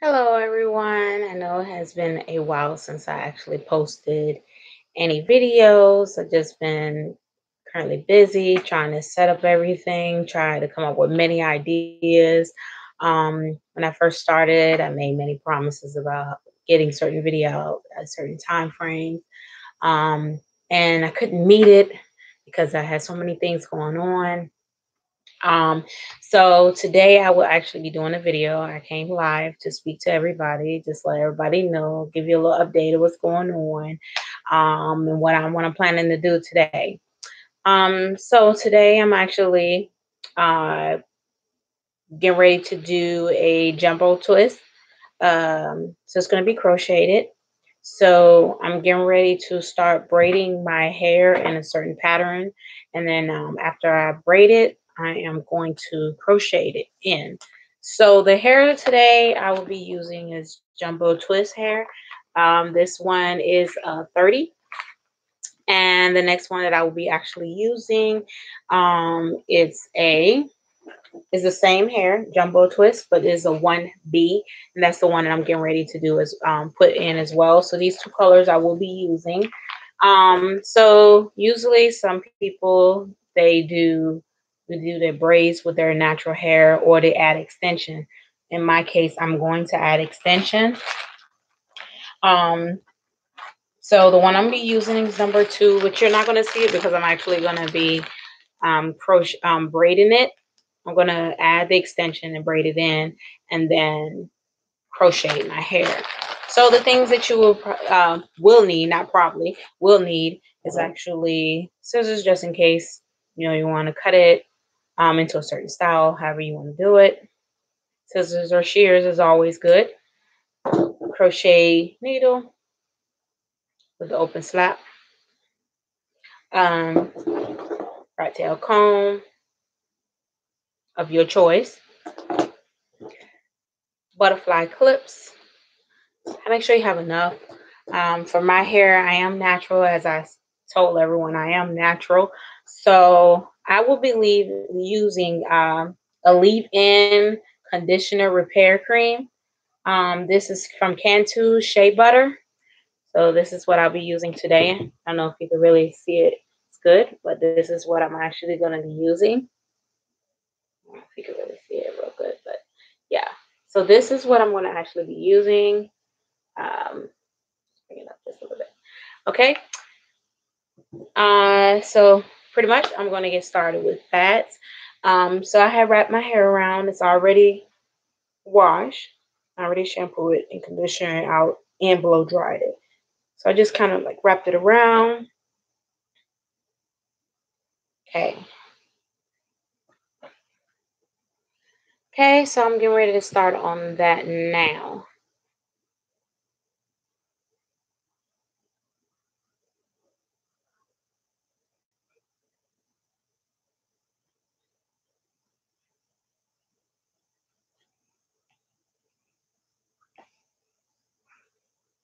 Hello, everyone. I know it has been a while since I actually posted any videos. I've just been currently busy trying to set up everything, trying to come up with many ideas. When I first started, I made many promises about getting certain video out at certain time frames, um, and I couldn't meet it because I had so many things going on. Um, so today I will actually be doing a video. I came live to speak to everybody, just let everybody know, give you a little update of what's going on, and what I'm planning to do today. So today I'm actually uh, getting ready to do a jumbo twist. So it's going to be crocheted. So I'm getting ready to start braiding my hair in a certain pattern. And then after I braid it, I am going to crochet it in. So the hair today I will be using is jumbo twist hair. This one is 30. And the next one that I will be actually using, it's a is the same hair, jumbo twist, but is a 1B, and that's the one that I'm getting ready to do is put in as well. So these two colors I will be using. So usually some people they do their braids with their natural hair or they add extension. In my case, I'm going to add extension. Um, so the one I'm gonna be using is number 2, but you're not gonna see it because I'm actually gonna be braiding it. I'm going to add the extension and braid it in and then crochet my hair. So the things that you will need, not probably, will need is actually scissors just in case, you want to cut it into a certain style, however you want to do it. Scissors or shears is always good. Crochet needle with the open slap. Um, Rattail comb of your choice. Butterfly clips. Make sure you have enough. For my hair, I am natural, as I told everyone, I am natural. So I will be using a leave-in conditioner repair cream. This is from Cantu Shea Butter. So this is what I'll be using today. I don't know if you can really see it. It's good, but this is what I'm actually going to be using. I don't know if you can really see it real good, but yeah. So this is what I'm going to actually be using. Bring it up just a little bit. Okay. So pretty much I'm going to get started with that. So I have wrapped my hair around. It's already washed. I already shampooed it and conditioned it out and blow dried it. So I just kind of like wrapped it around. Okay. Okay, so I'm getting ready to start on that now.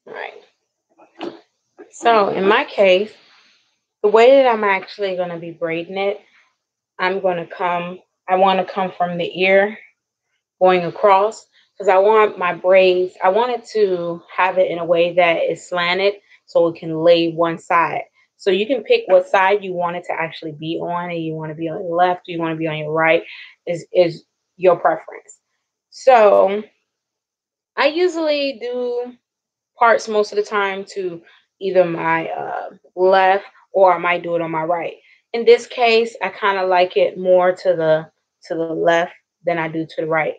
All right. So in my case, the way that I'm actually going to be braiding it, I want to come from the ear going across because I want it to have it in a way that is slanted so it can lay one side. So you can pick what side you want it to actually be on, and you want to be on your left, you want to be on your right, is your preference. So I usually do parts most of the time to either my left or I might do it on my right. In this case, I kind of like it more to the left than I do to the right.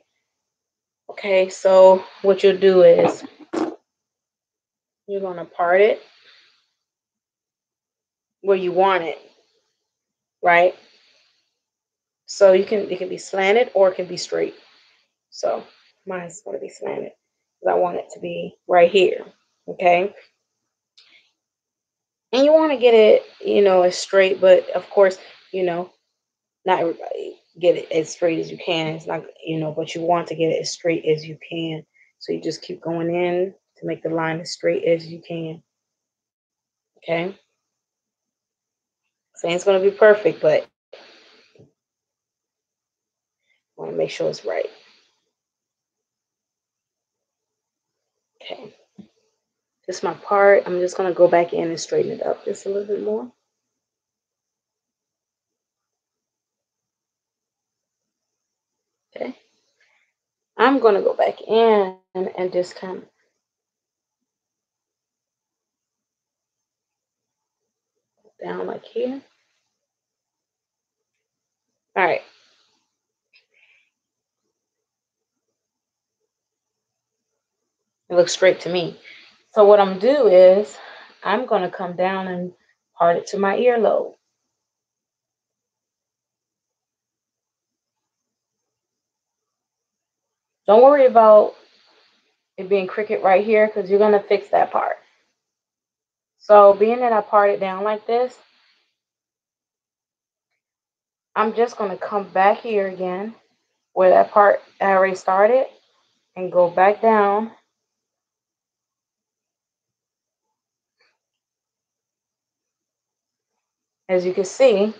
Okay, so what you'll do is you're going to part it where you want it, right? So it can be slanted or it can be straight. So mine's going to be slanted because I want it to be right here. Okay, and you want to get it, as straight, but of course, you know, not everybody get it as straight as you can. It's not, but you want to get it as straight as you can. So you just keep going in to make the line as straight as you can. Okay, saying it's going to be perfect, but I want to make sure it's right. This is my part. I'm just going to go back in and straighten it up just a little bit more. Okay. I'm going to go back in and just kind of down like here. All right. It looks straight to me. So what I'm going to do is I'm going to come down and part it to my earlobe. Don't worry about it being crooked right here because you're going to fix that part. So being that I part it down like this, I'm just going to come back here again where that part I already started and go back down. As you can see,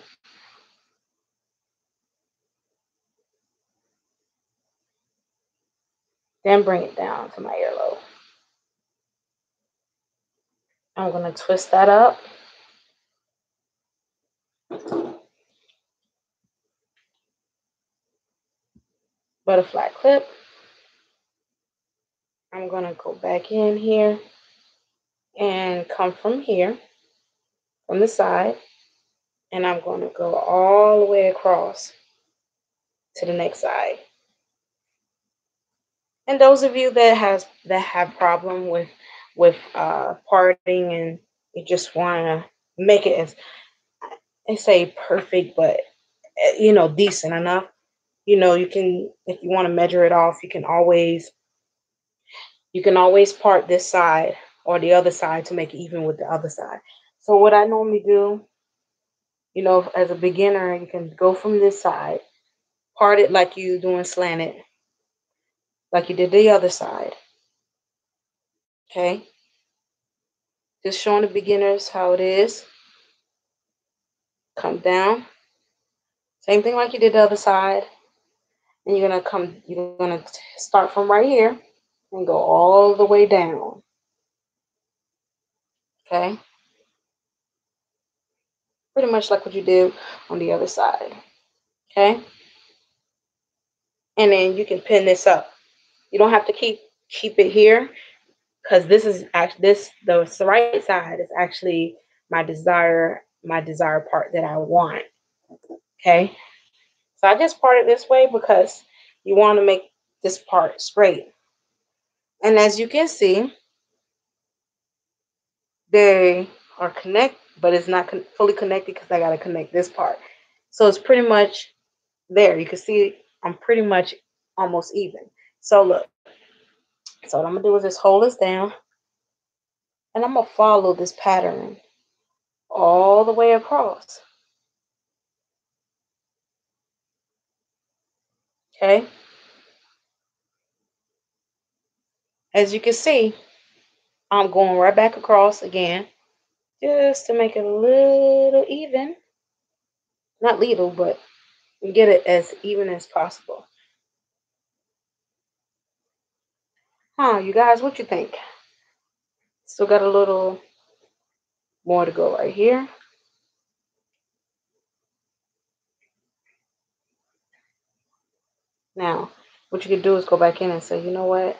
then bring it down to my earlobe. I'm going to twist that up. Butterfly clip. I'm going to go back in here and come from here, from the side, and I'm going to go all the way across to the next side. And those of you that have problem with parting and you just want to make it as I say perfect, but decent enough. You can, if you want to measure it off, you can always part this side or the other side to make it even with the other side. So what I normally do, as a beginner, you can go from this side, part it like you doing slanted, like you did the other side. Okay. Just showing the beginners how it is. Come down. Same thing like you did the other side. And you're gonna start from right here and go all the way down. Okay. Pretty much like what you did on the other side. Okay. And then you can pin this up. You don't have to keep it here because this is actually the right side is actually my desired part that I want. Okay. So I just part it this way because you want to make this part straight. And as you can see, they are connected, but it's not fully connected because I got to connect this part. So it's pretty much there. You can see I'm pretty much almost even. So look, so what I'm going to do is just hold this down and I'm going to follow this pattern all the way across. Okay. As you can see, I'm going right back across again just to make it a little even. Not little, but get it as even as possible. Huh, you guys, what you think? Still got a little more to go right here. Now, what you could do is go back in and say, you know what?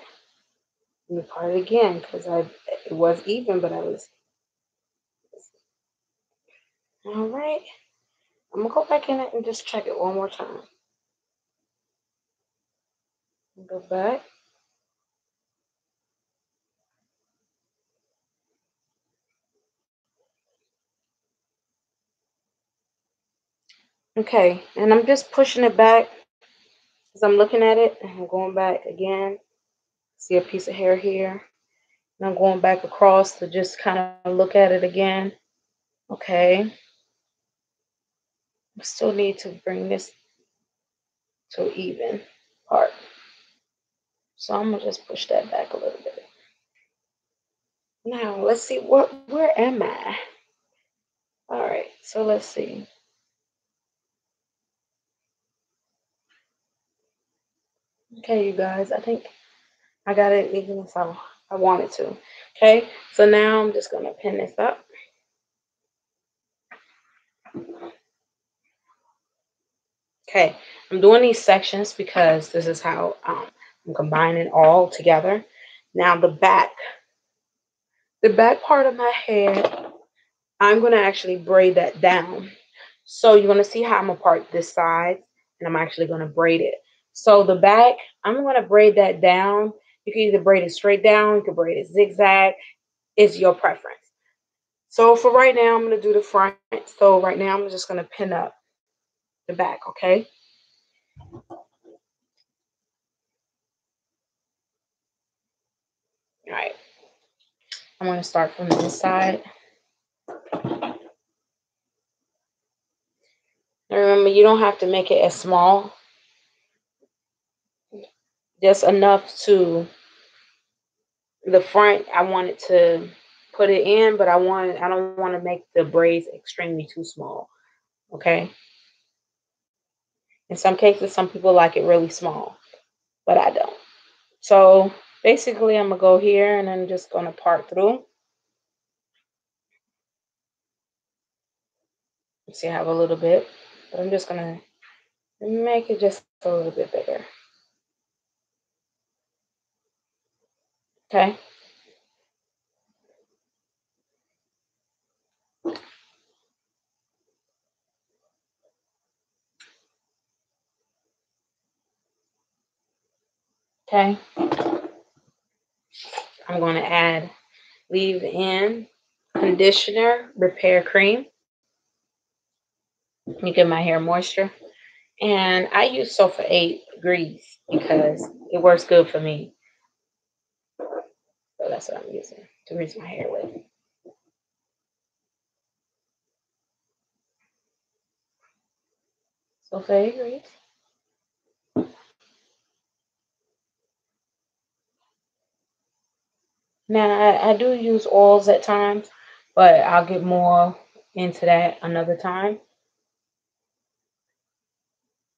Let me part it again because it was even, but I was. All right. I'm going to go back in it and just check it one more time. Go back. Okay, and I'm just pushing it back as I'm looking at it, and I'm going back again. See a piece of hair here. And I'm going back across to just kind of look at it again. Okay. I still need to bring this to even part. So I'm going to just push that back a little bit. Now, let's see, where am I? All right, so let's see. Okay, you guys, I think I got it even so. I wanted to. Okay, so now I'm just gonna pin this up. Okay, I'm doing these sections because this is how I'm combining all together. Now the back part of my hair, I'm gonna actually braid that down. So you're gonna see how I'm gonna part this side, and I'm actually gonna braid it. So the back, I'm gonna braid that down. You can either braid it straight down, you can braid it zigzag. It's your preference. So for right now, I'm gonna do the front. So right now, I'm just gonna pin up the back. Okay. All right. I'm gonna start from this side. And remember, you don't have to make it as small, just enough to the front. I wanted to put it in, but I don't want to make the braids extremely too small. Okay. In some cases, some people like it really small, but I don't. So basically, I'm gonna go here and I'm just gonna part through. See, I have a little bit, but I'm just gonna make it just a little bit bigger. Okay. Okay. I'm going to leave in conditioner, repair cream. You give my hair moisture. And I use Sulfur 8 grease because it works good for me. So that's what I'm using to grease my hair with. Sulfur 8 grease. Now, I do use oils at times, but I'll get more into that another time.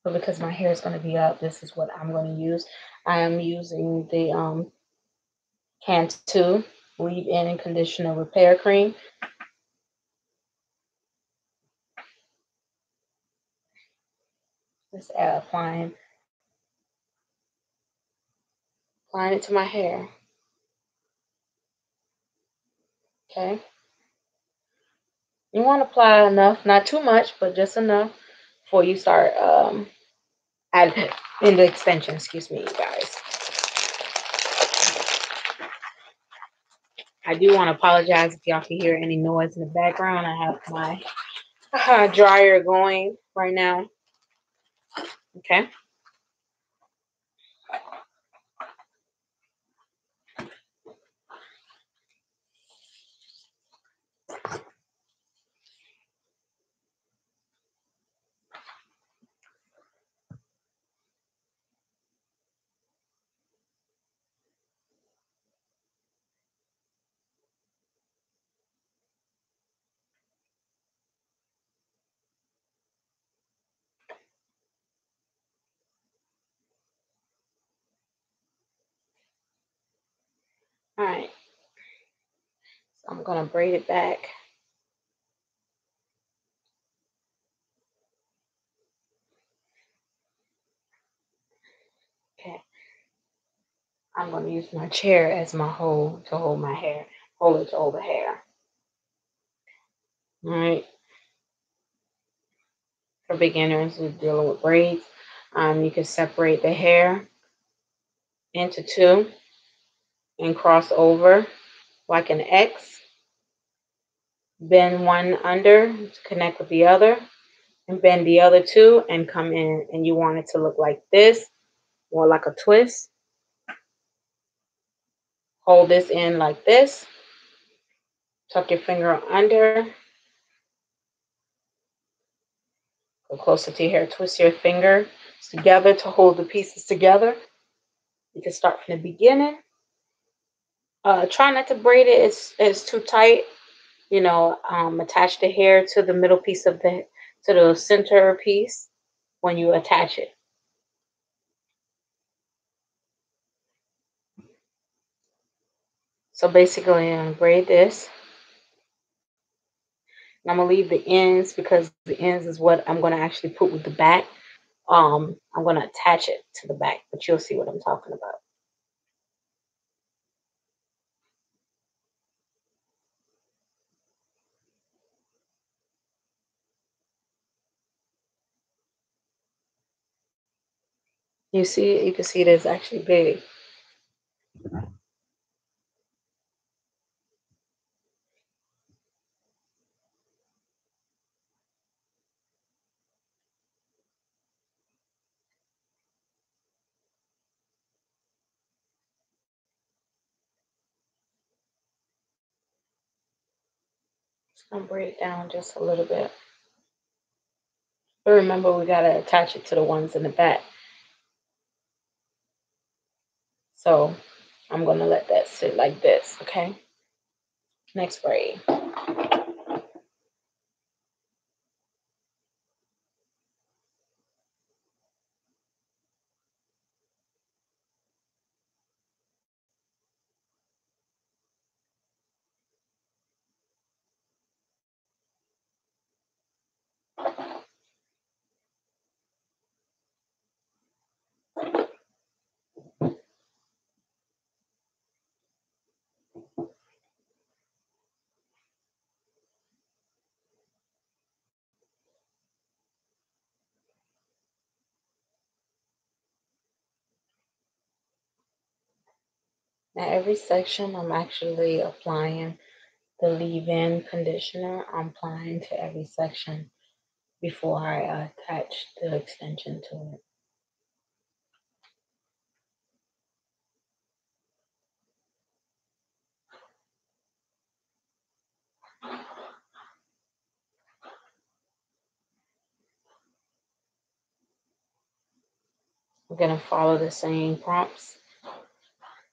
But because my hair is going to be up, this is what I'm going to use. I am using the Cantu leave-in and conditioner repair cream. Just applying it to my hair. Okay. You want to apply enough, not too much, but just enough before you start adding in the extension. Excuse me, you guys. I do want to apologize if y'all can hear any noise in the background. I have my dryer going right now. Okay. All right. So I'm going to braid it back. Okay. I'm going to use my chair as my hold to hold my hair, hold it to hold the hair. All right. For beginners who are dealing with braids, you can separate the hair into two and cross over like an X. Bend one under to connect with the other, and bend the other two and come in. And you want it to look like this, or like a twist. Hold this in like this. Tuck your finger under. Go closer to your hair. Twist your finger together to hold the pieces together. You can start from the beginning. Try not to braid it. It's too tight. You know, attach the hair to the middle piece of to the center piece when you attach it. So basically, I'm gonna braid this. And I'm gonna leave the ends because the ends is what I'm gonna actually put with the back. I'm gonna attach it to the back, but you'll see what I'm talking about. You see it? You can see it is actually big. Just gonna braid it down just a little bit. But remember, we gotta attach it to the ones in the back. So I'm gonna let that sit like this, okay? Next braid. Now every section I'm actually applying the leave-in conditioner. I'm applying to every section before I attach the extension to it. I'm gonna follow the same prompts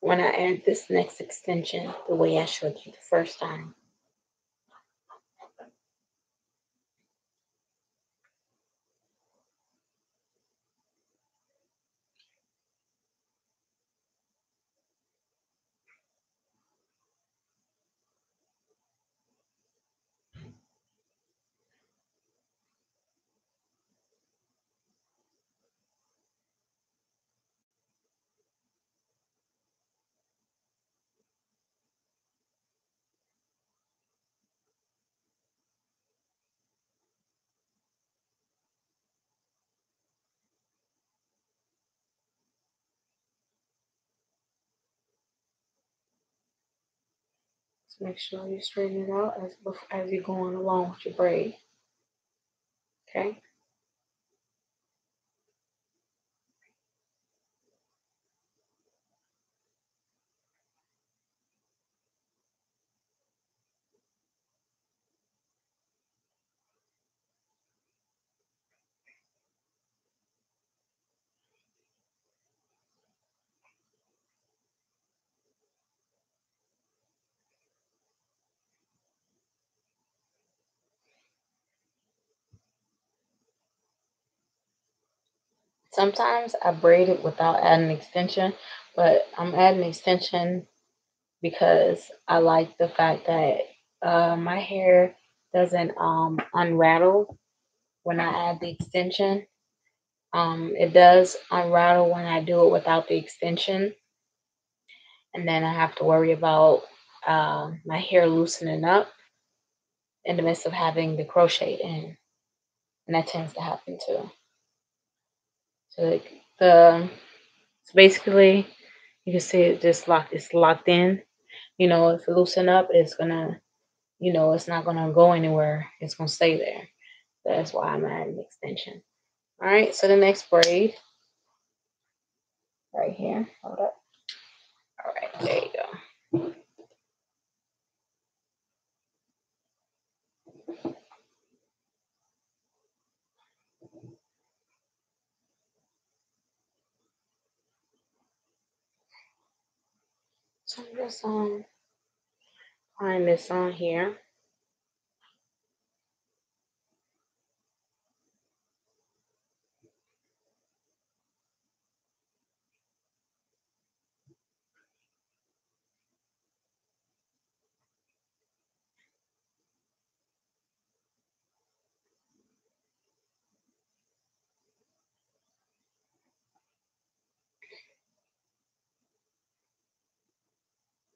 when I add this next extension the way I showed you the first time. So make sure you straighten it out as you're going along with your braid. Okay. Sometimes I braid it without adding extension, but I'm adding extension because I like the fact that my hair doesn't unravel when I add the extension. It does unravel when I do it without the extension, and then I have to worry about my hair loosening up in the midst of having the crochet in, and that tends to happen too. So so basically, you can see it just locked. It's locked in. You know, if it loosen up, it's gonna, it's not gonna go anywhere. It's gonna stay there. That's why I'm adding extension. All right. So the next braid right here. Hold up. All right. There you go. So I'm just applying this on here.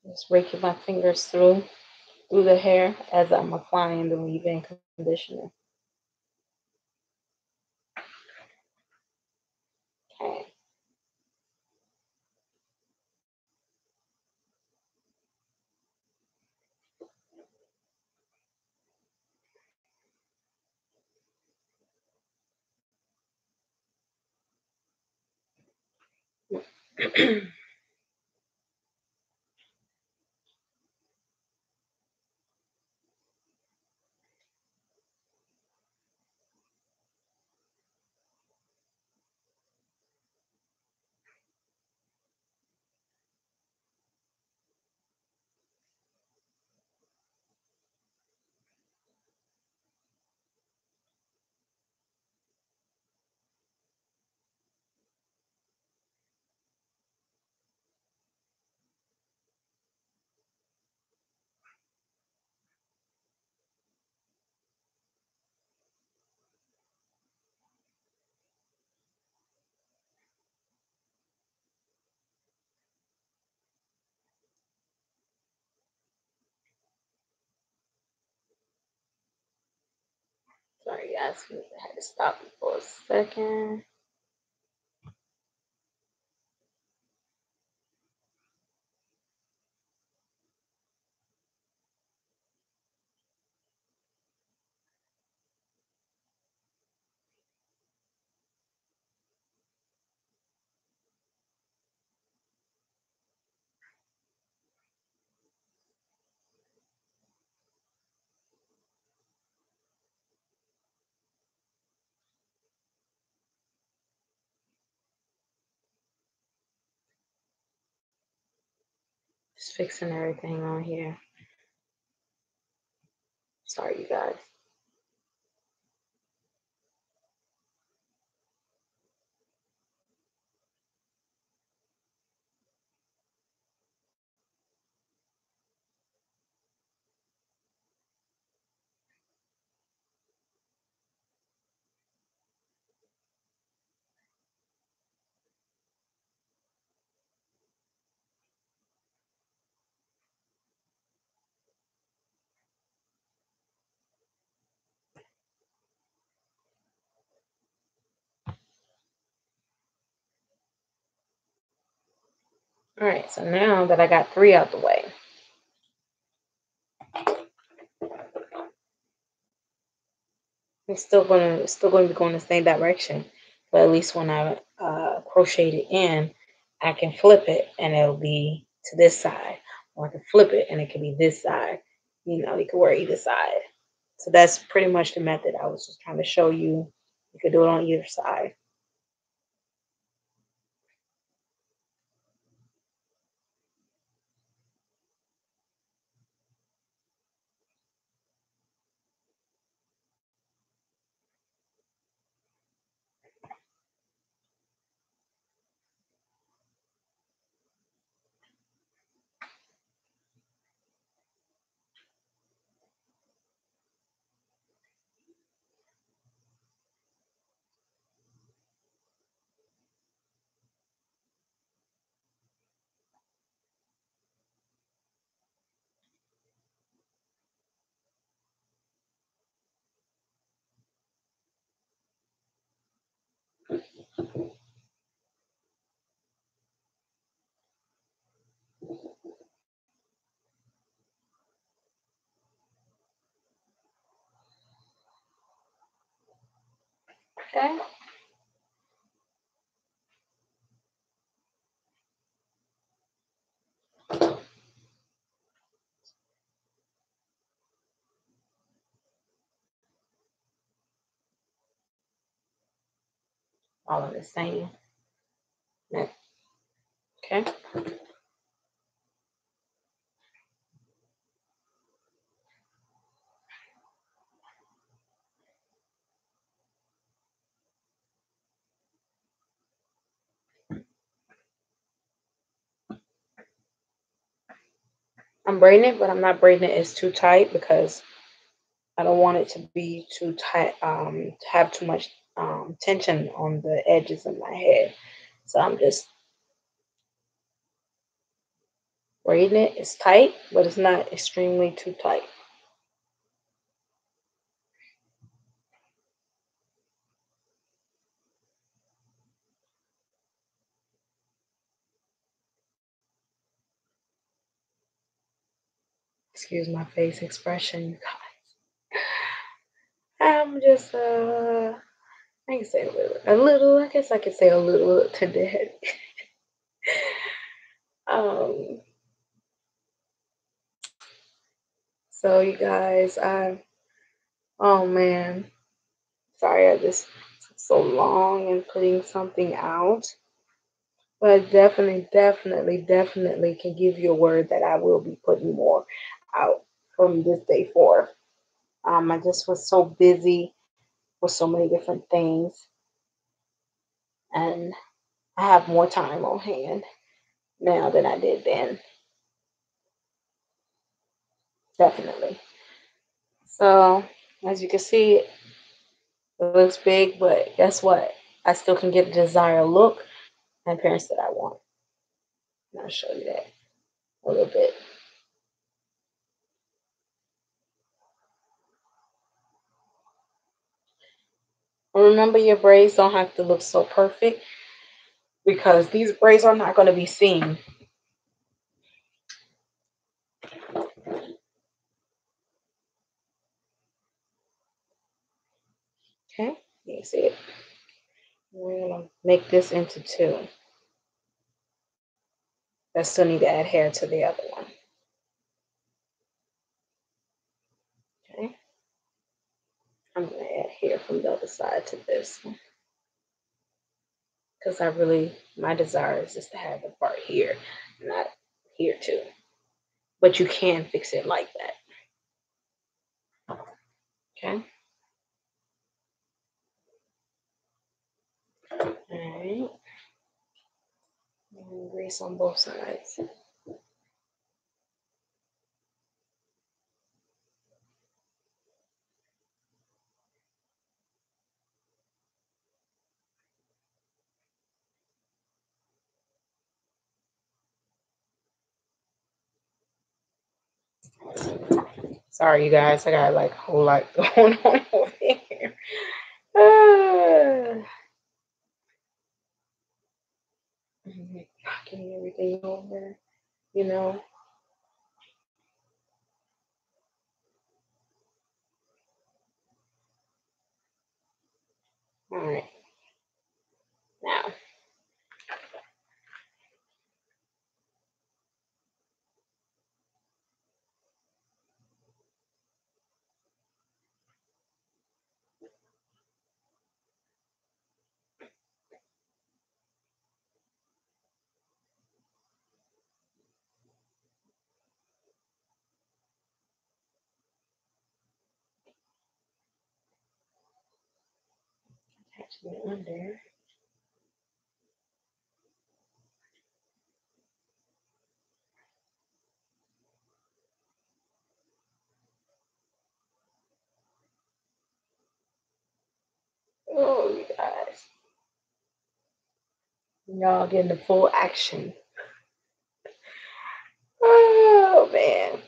Just raking my fingers through the hair as I'm applying the leave-in conditioner. Okay. Sorry, guys, I had to stop for a second. Just fixing everything on here. Sorry, you guys. All right, so now that I got 3 out the way, I'm still gonna be going the same direction, but at least when I crochet it in, I can flip it and it'll be to this side, or I can flip it and it can be this side. You know, you can wear either side. So that's pretty much the method I was just trying to show you. You could do it on either side. Okay. All of the same. Okay. I'm braiding it, but I'm not braiding it as too tight because I don't want it to be too tight, to have too much tension on the edges of my head. So I'm just Braiding it is tight, but it's not extremely too tight. Excuse my face expression, you guys. I'm just I can say I guess I could say a little to that. um so you guys, oh man, sorry I just took so long in putting something out. But definitely can give you a word that I will be putting more out from this day forth. I just was so busy with so many different things, and I have more time on hand now than I did then. Definitely. So, as you can see, it looks big, but guess what? I still can get the desired look and appearance that I want. And I'll show you that a little bit. Remember, your braids don't have to look so perfect because these braids are not going to be seen. Okay, you see it. We're going to make this into two. I still need to add hair to the other one. Okay, I'm going to add hair from the other side to this one because my desire is just to have the part here, not here too. But you can fix it like that. Okay. All right. And grease on both sides. Sorry, you guys. I got like a whole lot going on over here. Ah. Knocking everything over, you know. All right. Now, attaching it under. Oh, you guys. Y'all getting the full action. Oh, man.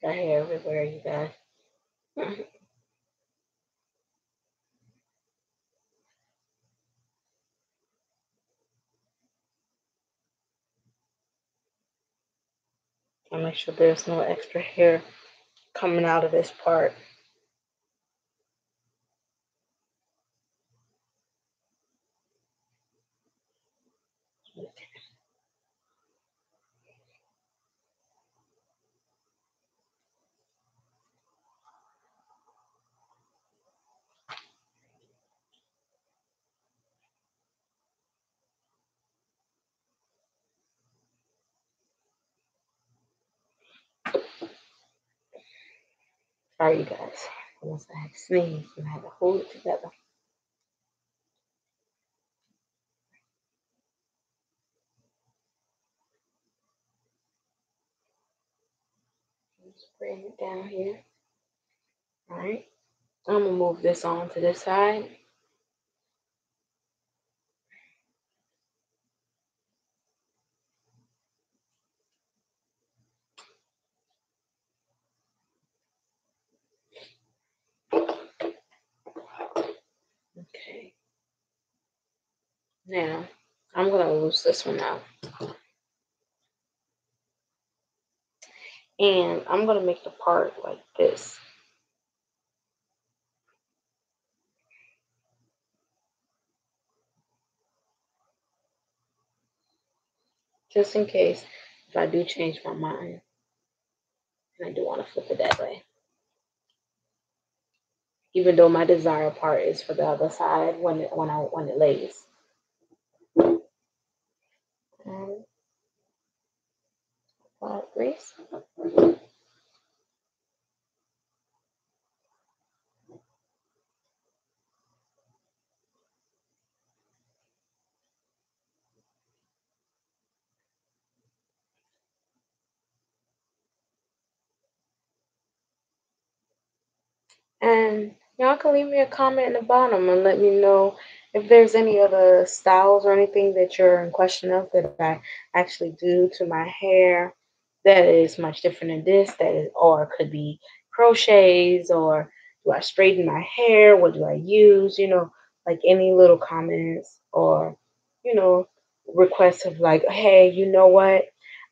Got hair everywhere, you guys. I'll make sure there's no extra hair coming out of this part. Sorry, you guys. Once I had to sneeze and I had to hold it together. Just bring it down here. All right. I'm gonna move this on to this side. Okay. Now I'm gonna loose this one out. And I'm gonna make the part like this. Just in case if I do change my mind. And I do want to flip it that way. Even though my desired part is for the other side when it lays. And apply grease. And y'all can leave me a comment in the bottom and let me know if there's any other styles or anything that you're in question of that I actually do to my hair that is much different than this, that is, or it could be crochets, or do I straighten my hair? What do I use? Like any little comments or, you know, requests of like, hey, you know what?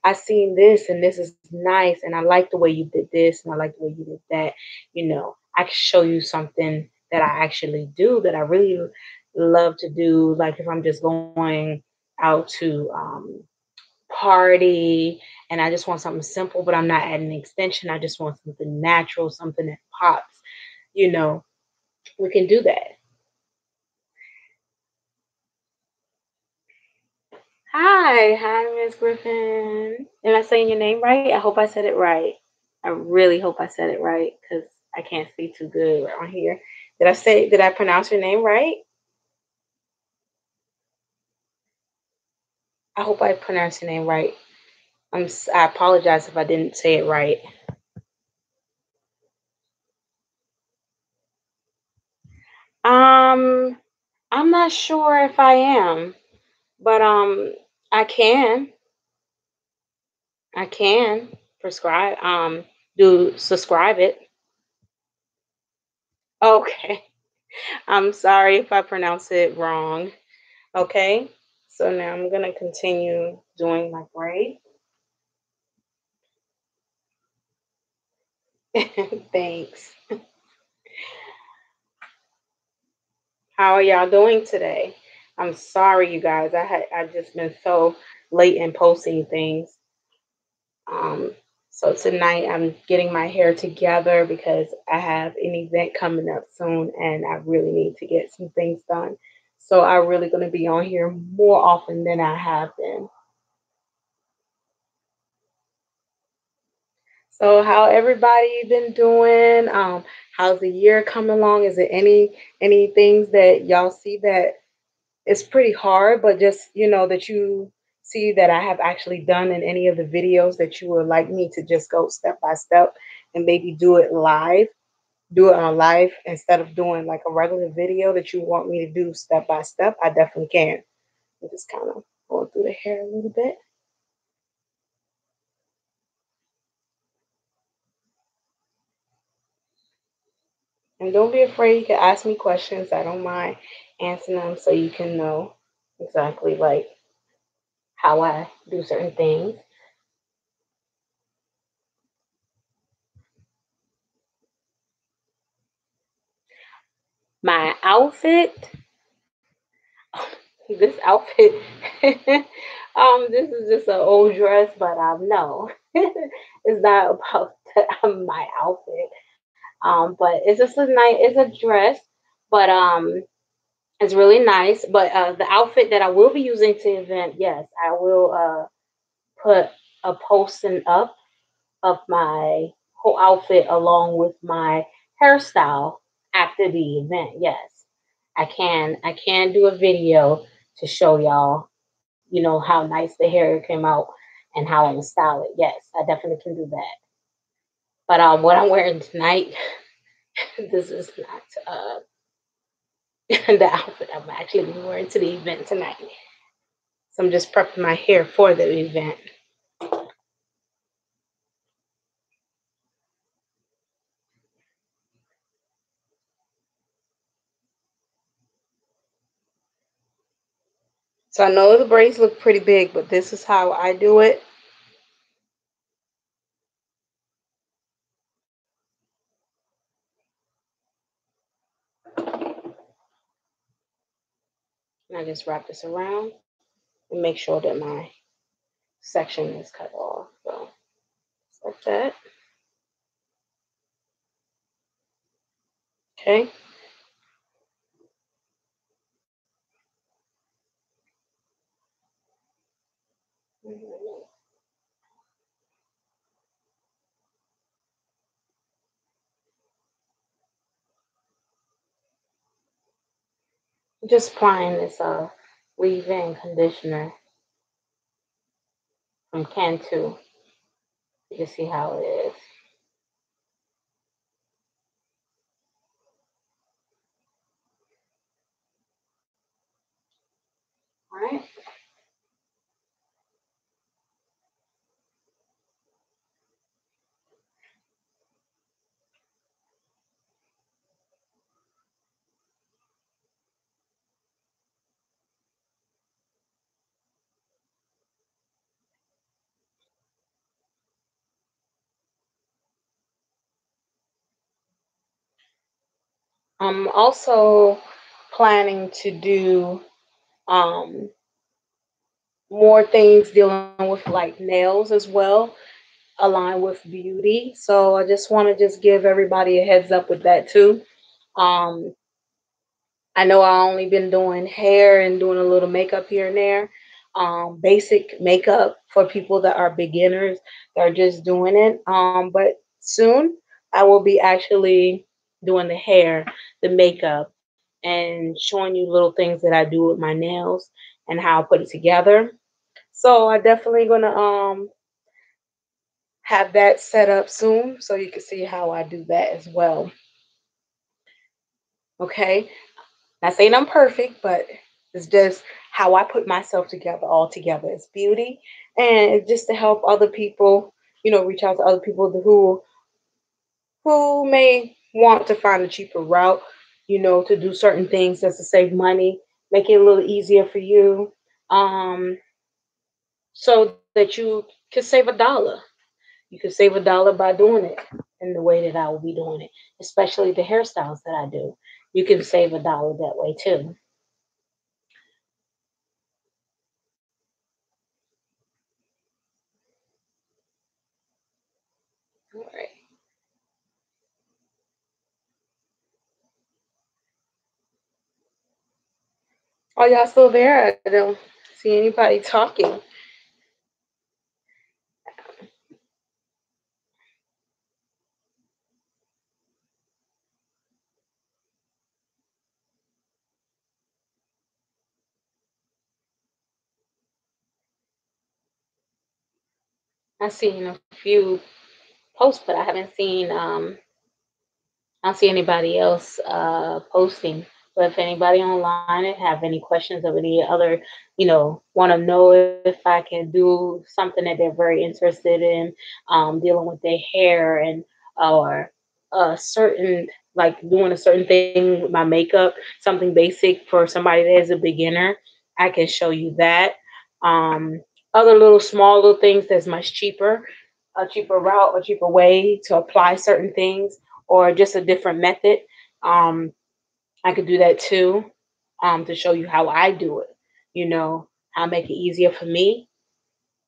I seen this and this is nice and I like the way you did this and I like the way you did that. I can show you something that I actually do that I really love to do. Like if I'm just going out to party and I just want something simple, but I'm not adding an extension. I just want something natural, something that pops, you know, we can do that. Hi, Miss Griffin. Am I saying your name right? I hope I said it right. I really hope I said it right because I can't see too good on here. Did I pronounce your name right? I hope I pronounced your name right. I apologize if I didn't say it right. Um, I'm not sure if I am, but I can, I can prescribe, do subscribe it. Okay. I'm sorry if I pronounce it wrong. Okay. So now I'm gonna continue doing my braid. Thanks. How are y'all doing today? I'm sorry, you guys. I've just been so late in posting things. Um, so tonight I'm getting my hair together because I have an event coming up soon and I really need to get some things done. So I'm really going to be on here more often than I have been. So how everybody been doing? How's the year coming along? Is there any things that y'all see that it's pretty hard, but just that you see that I have actually done in any of the videos that you would like me to just go step by step and maybe do it on live instead of doing like a regular video that you want me to do step by step. I definitely can. I'm just kind of going through the hair a little bit. And don't be afraid. You can ask me questions. I don't mind answering them so you can know exactly like how I do certain things. My outfit, this outfit, this is just an old dress, but no, it's not about my outfit. But it's just a nice, it's a dress, but it's really nice. But the outfit that I will be using to event, yes, I will put a posting up of my whole outfit along with my hairstyle after the event. Yes, I can do a video to show y'all, how nice the hair came out and how I'm gonna style it. Yes, I definitely can do that. But what I'm wearing tonight, this is not the outfit I'm actually gonna be wearing to the event tonight. So I'm just prepping my hair for the event. So I know the braids look pretty big, but this is how I do it. And I just wrap this around and make sure that my section is cut off. So just like that. Okay. Just applying this leave-in conditioner from Cantu. You can see how it is. All right. I'm also planning to do um, more things dealing with like nails as well, align with beauty. So I just want to just give everybody a heads up with that too. Um, I know I only been doing hair and doing a little makeup here and there. Basic makeup for people that are beginners that are just doing it. But soon I will be actually doing the hair, the makeup, and showing you little things that I do with my nails and how I put it together. So I definitely gonna have that set up soon so you can see how I do that as well. Okay. Not saying I'm perfect, but it's just how I put myself together all together. It's beauty and it's just to help other people, reach out to other people who may want to find a cheaper route, to do certain things just to save money, make it a little easier for you. So that you can save a dollar. You can save a dollar by doing it in the way that I will be doing it, especially the hairstyles that I do. You can save a dollar that way too. All right. Are y'all still there? I don't see anybody talking. I've seen a few posts, but I don't see anybody else posting. But if anybody online have any questions of any other, want to know if I can do something that they're very interested in, dealing with their hair and or a certain like doing a certain thing with my makeup, something basic for somebody that is a beginner, I can show you that. Um, Other little small little things that's much cheaper, a cheaper route, a cheaper way to apply certain things or just a different method. Um, I could do that too, to show you how I do it, how I make it easier for me,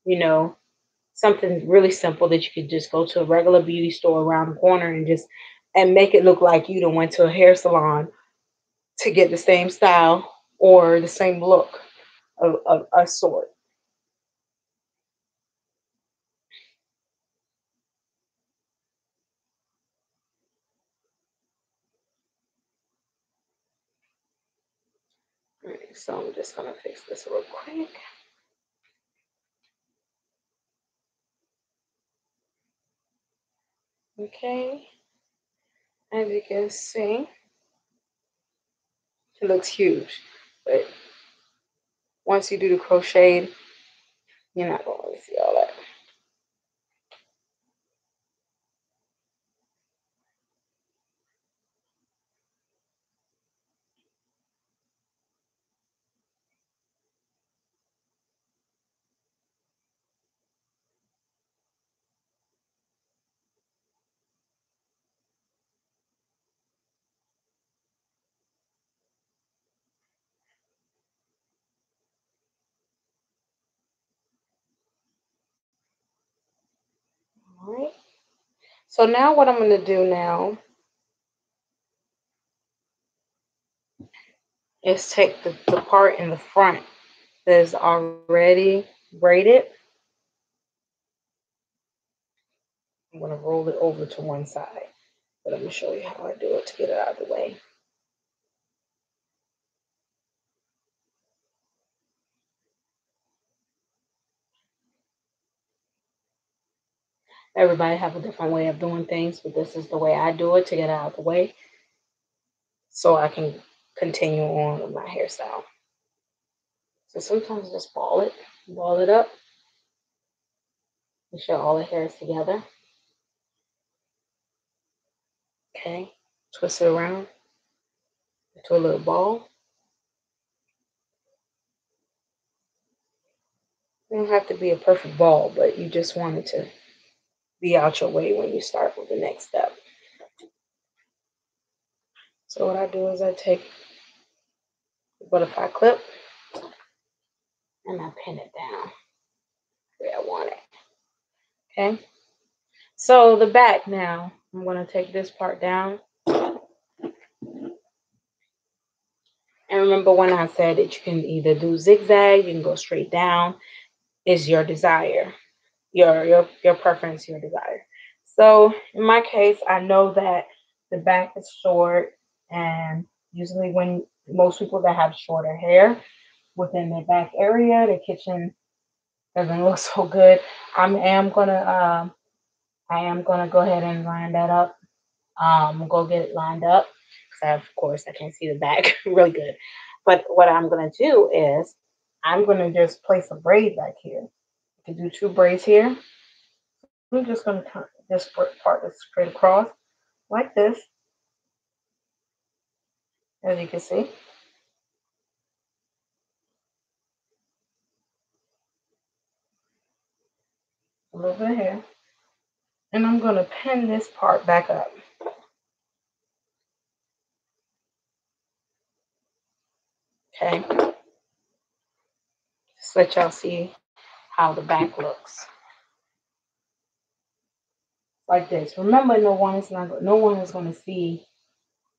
you know, something really simple that you could just go to a regular beauty store around the corner and just and make it look like you done went to a hair salon to get the same style or the same look of a sort. So I'm just gonna fix this real quick. Okay, as you can see, it looks huge, but once you do the crochet, you're not going to see all that. All right. So now what I'm going to do now is take the part in the front that is already braided. I'm going to roll it over to one side, but I'm going to show you how I do it to get it out of the way. Everybody have a different way of doing things, but this is the way I do it to get it out of the way so I can continue on with my hairstyle. So sometimes just ball it up, make sure all the hair is together. Okay, twist it around into a little ball. It don't have to be a perfect ball, but you just want it to be out your way when you start with the next step. So what I do is I take the butterfly clip and I pin it down where I want it. Okay. So the back now, I'm going to take this part down. And remember when I said that you can either do zigzag, you can go straight down. Is your desire, your preference, your desire. So in my case, I know that the back is short, and usually when most people that have shorter hair within their back area, the kitchen doesn't look so good. I am gonna go ahead and line that up. Go get it lined up. Because of course I can't see the back really good. But what I'm gonna do is I'm gonna just place a braid back here. You can do two braids here. I'm just gonna turn this part straight across like this, as you can see. A little bit of hair. And I'm gonna pin this part back up. Okay. Just let y'all see how the back looks. Like this. Remember, no one is going to see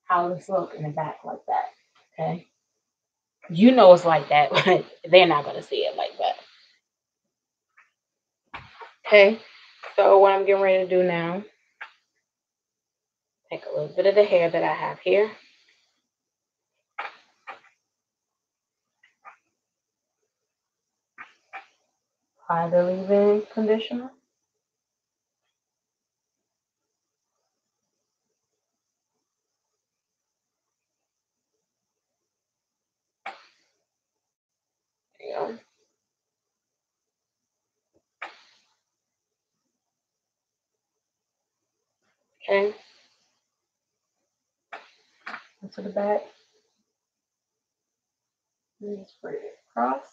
how this looks in the back like that. Okay, you know it's like that, but they're not going to see it like that. Okay, so what I'm getting ready to do now, take a little bit of the hair that I have here. Apply the leave-in conditioner. There you go. Okay, into the back. And just braid it across.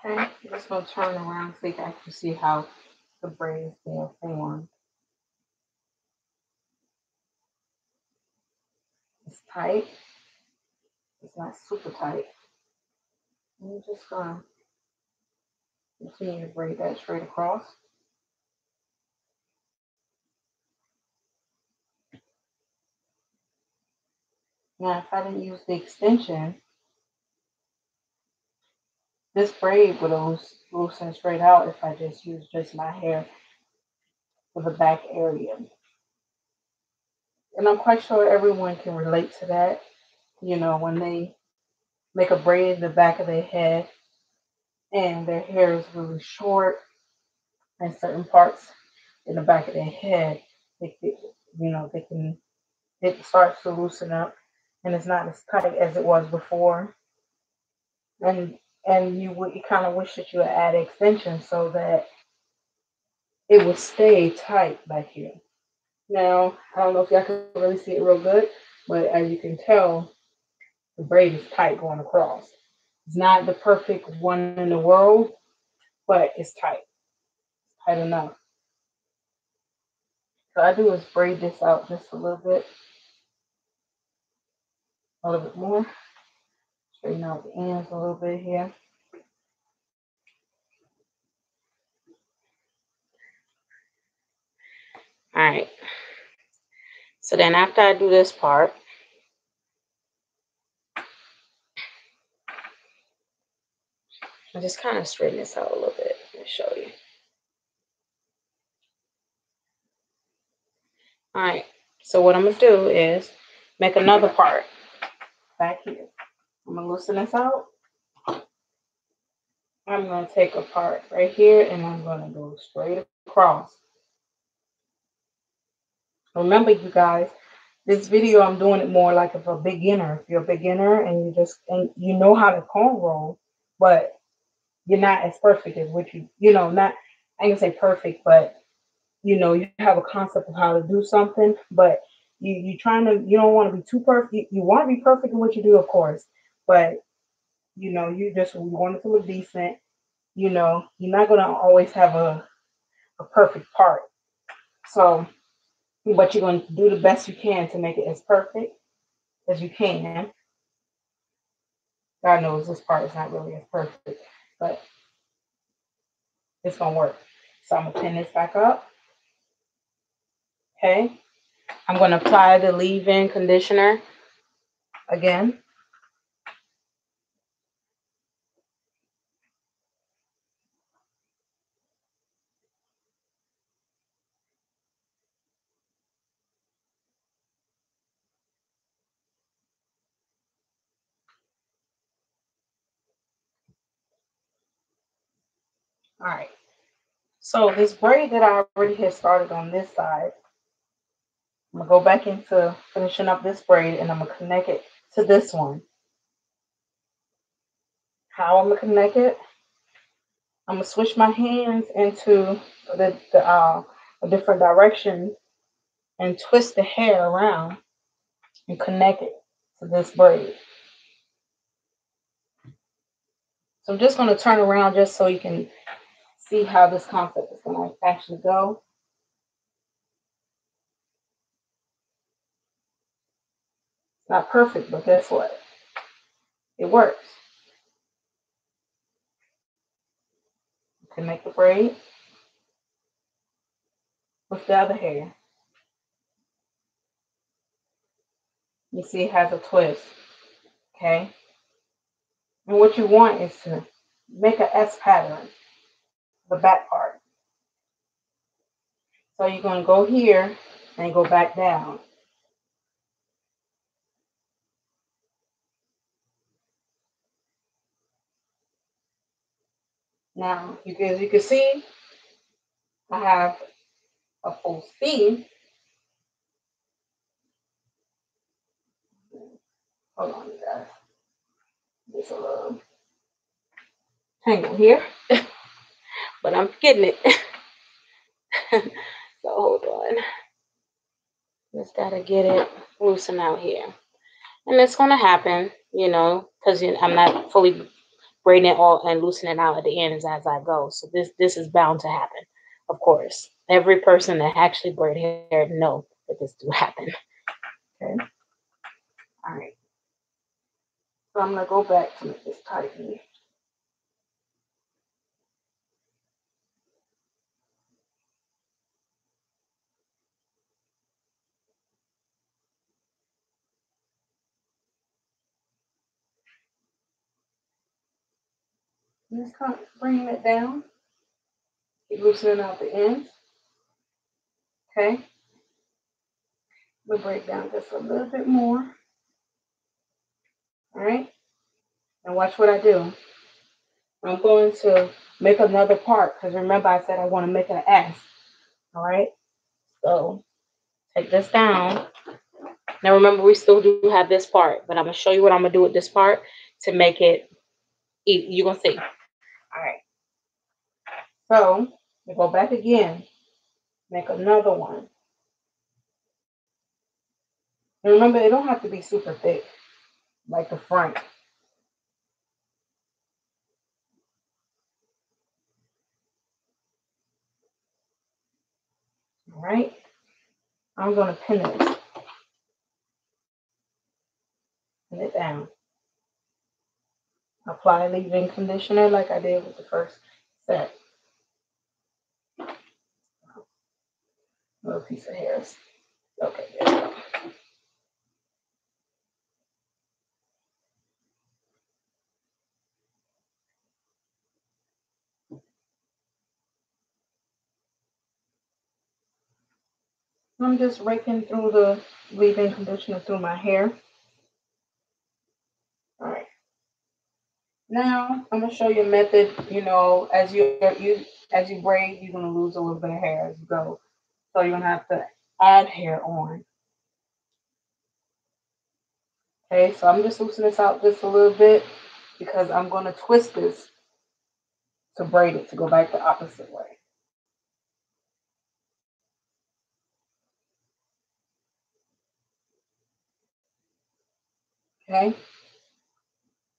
Okay, I'm just going to turn around so you can actually see how the braids being formed. It's tight. It's not super tight. I'm just going to Continue to braid that straight across. Now, if I didn't use the extension, this braid would have loosened straight out if I just used just my hair for the back area. And I'm quite sure everyone can relate to that. You know, when they make a braid in the back of their head and their hair is really short and certain parts in the back of their head, it starts to loosen up and it's not as tight as it was before. And you kind of wish that you would add extensions so that it would stay tight back here. Now, I don't know if y'all can really see it real good, but as you can tell, the braid is tight going across. It's not the perfect one in the world, but it's tight. Tight enough. So I do is braid this out just a little bit more. Straighten out the ends a little bit here. All right. So then after I do this part, I just kind of straighten this out a little bit. Let me show you. All right. So what I'm going to do is make another part back here. I'm going to loosen this out. I'm going to take a part right here and I'm going to go straight across. Remember, you guys, this video I'm doing it more like of a beginner. If you're a beginner and you know how to comb roll, but you're not as perfect as what not, I ain't gonna say perfect, but you have a concept of how to do something, but you don't want to be too perfect. You want to be perfect in what you do, of course, but you want it to look decent. You're not gonna always have a perfect part. So, but you're going to do the best you can to make it as perfect as you can. God knows this part is not really as perfect, but it's going to work. So I'm going to pin this back up. Okay. I'm going to apply the leave-in conditioner again. All right. So this braid that I already had started on this side, I'm going to go back into finishing up this braid and I'm going to connect it to this one. How I'm going to connect it? I'm going to switch my hands into a different direction and twist the hair around and connect it to this braid. So I'm just going to turn around just so you can see how this concept is going to actually go. It's not perfect, but guess what? It works. Connect the braid with the other hair. You see it has a twist, okay? And what you want is to make an S pattern, the back part. So you're going to go here and go back down. Now, as you can see, I have a full speed. Hold on, you guys. Just a little tangle here, but I'm getting it. So hold on. Just gotta get it loosened out here. And it's gonna happen, because I'm not fully braiding it all and loosening it out at the end as I go. So this is bound to happen, of course. Every person that actually braid hair know that this do happen. Okay. All right. So I'm gonna go back to make this tighten. Just kind of bringing it down. Keep loosening out the ends. Okay. We'll break down just a little bit more. All right. And watch what I do. I'm going to make another part because remember I said I want to make an S. All right. So take this down. Now remember we still do have this part, but I'm gonna show you what I'm gonna do with this part to make it easy. You're gonna see. All right. So we go back again. Make another one. And remember, it don't have to be super thick, like the front. All right. I'm gonna pin it down. Apply leave-in conditioner like I did with the first set. Little piece of hairs. Okay, there we go. I'm just raking through the leave-in conditioner through my hair. All right. Now I'm gonna show you a method. You know, as you braid, you're gonna lose a little bit of hair as you go. So you're gonna have to add hair on. Okay, so I'm just loosening this out just a little bit because I'm gonna twist this to braid it to go back the opposite way. Okay.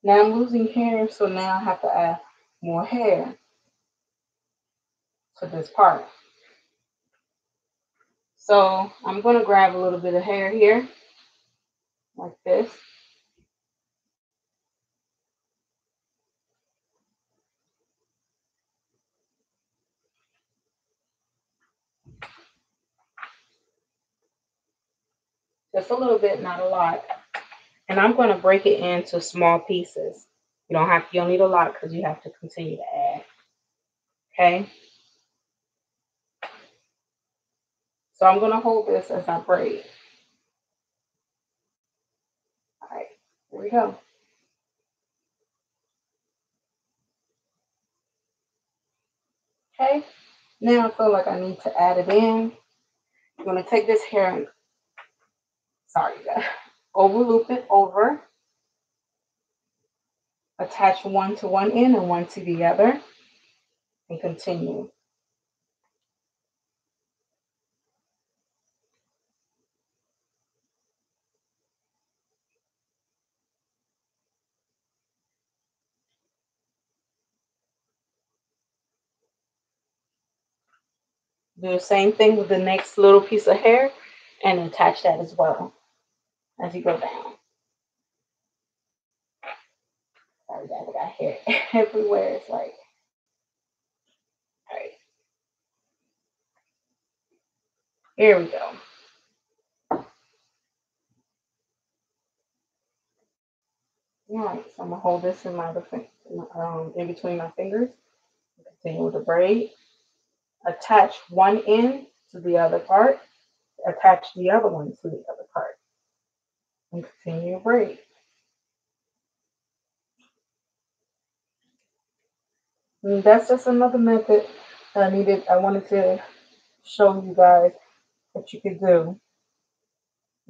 Now I'm losing hair, so now I have to add more hair to this part. So I'm going to grab a little bit of hair here, like this. Just a little bit, not a lot. And I'm going to break it into small pieces. You don't need a lot because you have to continue to add. Okay. So I'm going to hold this as I braid. All right, here we go. Okay, now I feel like I need to add it in. I'm going to take this hair and, overloop it over. Attach one to one end and one to the other. And continue. Do the same thing with the next little piece of hair and attach that as well as you go down. Sorry guys, I got hair everywhere. It's like, all right. Here we go. All right, so I'm gonna hold this in in between my fingers. Continue with the braid. Attach one end to the other part. Attach the other one to the other part. And continue your braid. And that's just another method that I wanted to show you guys that you could do.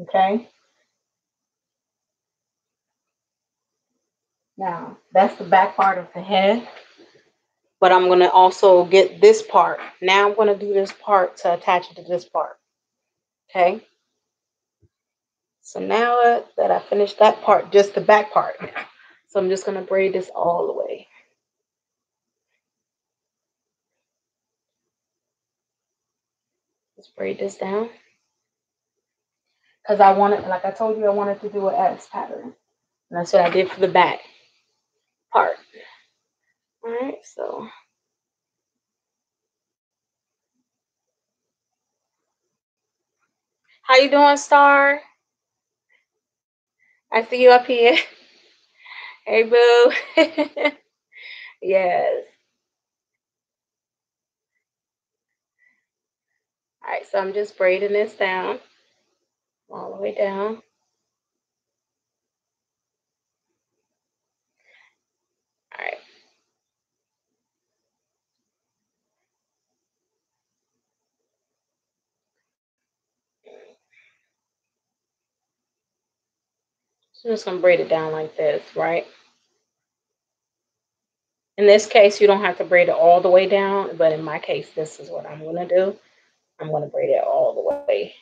Okay. Now that's the back part of the head. But I'm going to also get this part. Now I'm going to do this part to attach it to this part. Okay. So now that I finished that part, just the back part. So I'm just going to braid this all the way. Just braid this down. Because I wanted, like I told you, I wanted to do an S pattern. And that's what I did for the back part. All right, so. How you doing, Star? I see you up here. Hey, boo. Yes. All right, so I'm just braiding this down all the way down. All right. So I'm just gonna braid it down like this, right? In this case, you don't have to braid it all the way down, but in my case, this is what I'm gonna do. I'm gonna braid it all the way.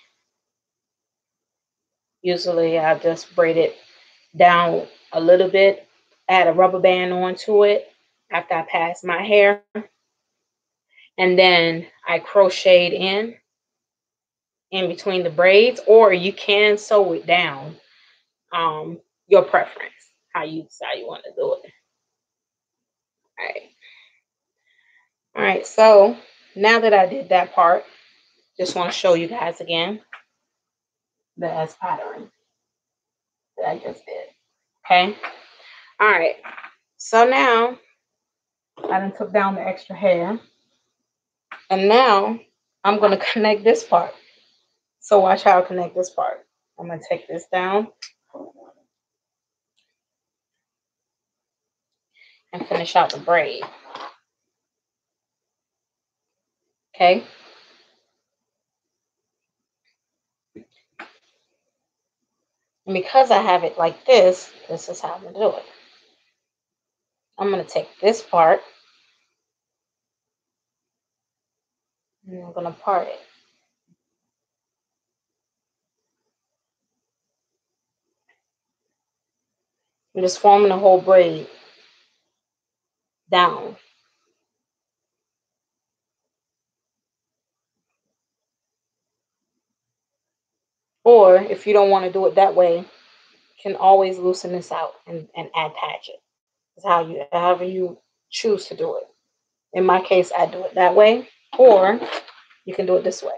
Usually I just braid it down a little bit, add a rubber band onto it after I pass my hair, and then I crocheted in between the braids, or you can sew it down. Your preference, how you decide you want to do it. All right. All right. So now that I did that part, just want to show you guys again the S pattern that I just did. Okay. All right. So now I done took down the extra hair, and now I'm gonna connect this part. So watch how I connect this part. I'm gonna take this down and finish out the braid. Okay. And because I have it like this is how I'm gonna do it. I'm gonna take this part and I'm gonna part it. I'm just forming the whole braid down. Or if you don't want to do it that way, you can always loosen this out and attach it. It's however you choose to do it. In my case, I do it that way, or you can do it this way.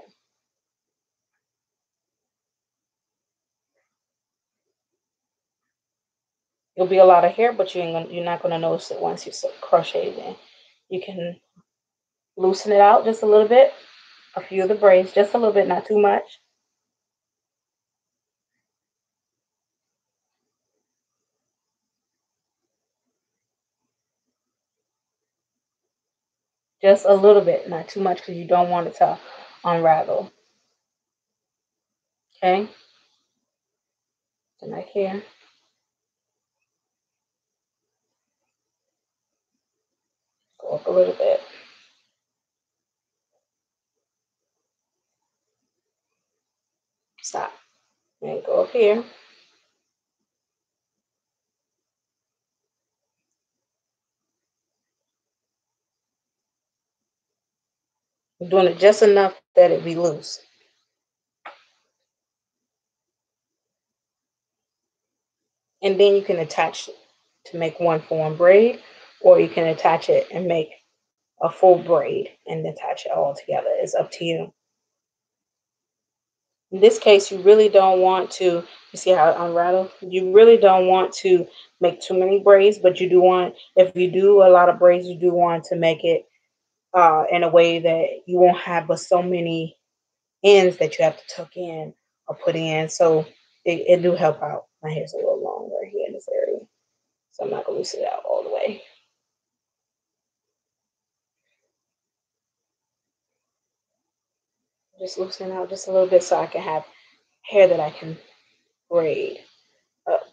It'll be a lot of hair, but you're not gonna notice it once you crochet it in. You can loosen it out just a little bit, a few of the braids, just a little bit, not too much. Just a little bit, not too much, because you don't want it to unravel. Okay, and right here, go up a little bit. Stop. And go up here. I'm doing it just enough that it be loose. And then you can attach it to make one for one braid, or you can attach it and make a full braid and attach it all together. It's up to you. In this case, you really don't want to, you see how it unraveled? You really don't want to make too many braids, but you do want, if you do a lot of braids, you do want to make it in a way that you won't have but so many ends that you have to tuck in or put in. So it do help out. My hair's a little long right here in this area. So I'm not going to loosen it out all the way. Just loosen it out just a little bit so I can have hair that I can braid up.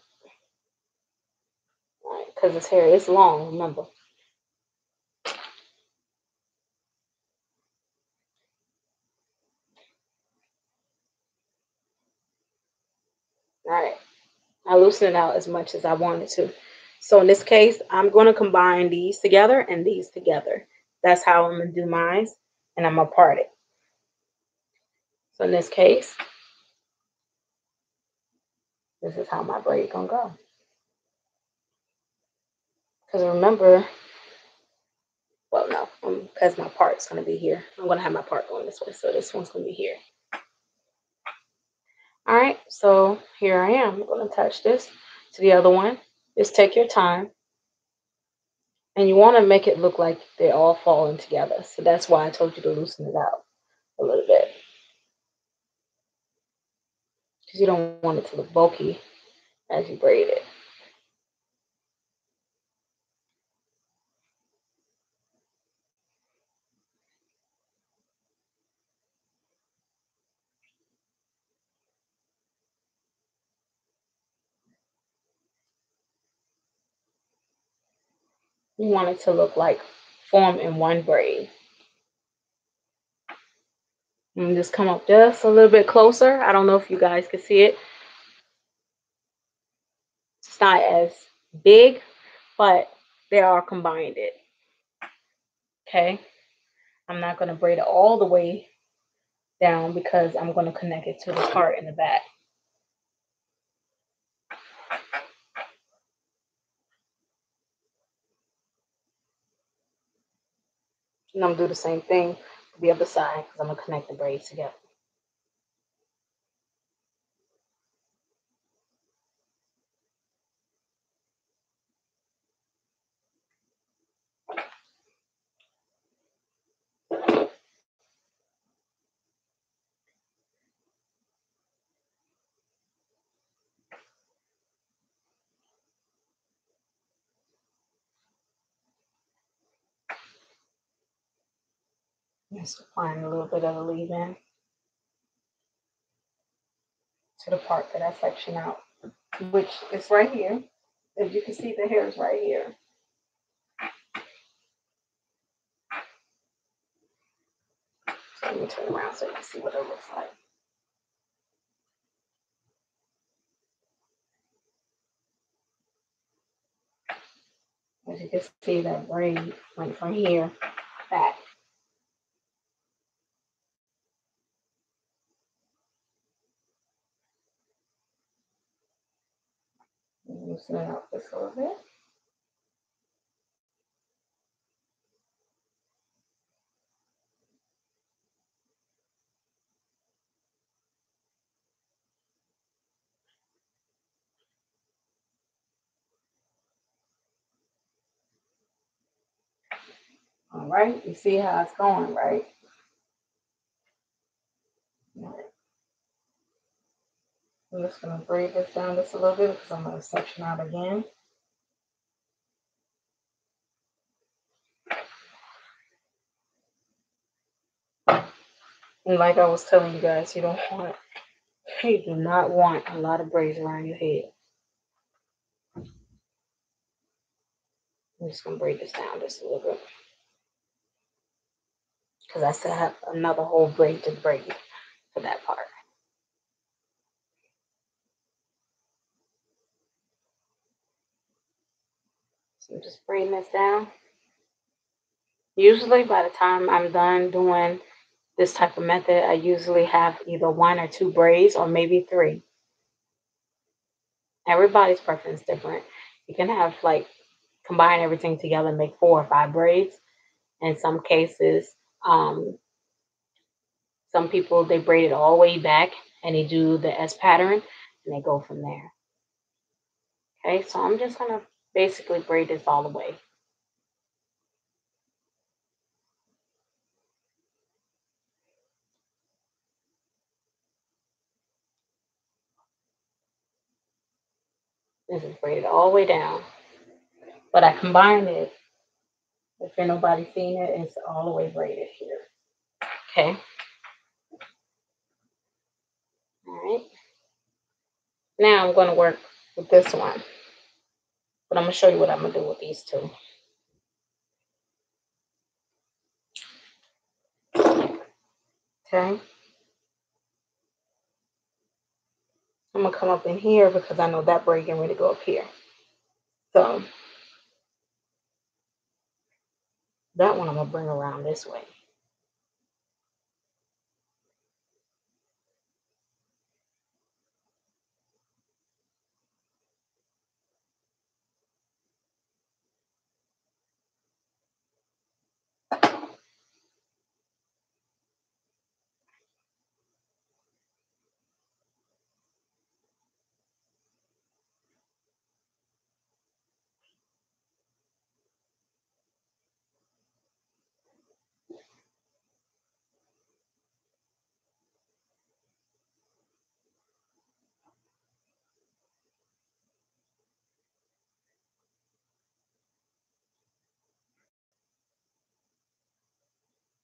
Right? Because this hair is long, remember. All right. I loosen it out as much as I wanted to. So in this case, I'm going to combine these together and these together. That's how I'm going to do mine, and I'm going to part it. So in this case, this is how my braid going to go. Because remember, well, no, because my part's going to be here. I'm going to have my part going this way. So this one's going to be here. All right, so here I am. I'm going to attach this to the other one. Just take your time And you want to make it look like they're all falling together. So that's why I told you to loosen it out a little bit. Because you don't want it to look bulky as you braid it. You want it to look like form in one braid. And just come up just a little bit closer. I don't know if you guys can see it. It's not as big, but they are combined it. Okay. I'm not going to braid it all the way down because I'm going to connect it to the part in the back. And I'm going to do the same thing to the other side because I'm going to connect the braids together. Just applying a little bit of the leave-in to the part that I section out, which is right here. As you can see, the hair is right here. So let me turn around so you can see what it looks like. As you can see, that braid went from here back. Loosen it up just a little bit. All right, you see how it's going, right? I'm just going to braid this down just a little bit because I'm going to section out again. And like I was telling you guys, you do not want a lot of braids around your head. I'm just going to braid this down just a little bit because I still have another whole braid to braid for that part. So I'm just braiding this down. Usually by the time I'm done doing this type of method, I usually have either 1 or 2 braids or maybe 3. Everybody's preference is different. You can have combine everything together and make 4 or 5 braids. In some cases, some people, they braid it all the way back and they do the S pattern and they go from there. Okay, so I'm just going to basically braid this all the way. This is braided all the way down. But I combined it. If you're nobody seeing it, it's all the way braided here. Okay. All right. Now I'm going to work with this one. But I'm going to show you what I'm going to do with these two. Okay. I'm going to come up in here because I know that braid getting ready to go up here. So that one I'm going to bring around this way.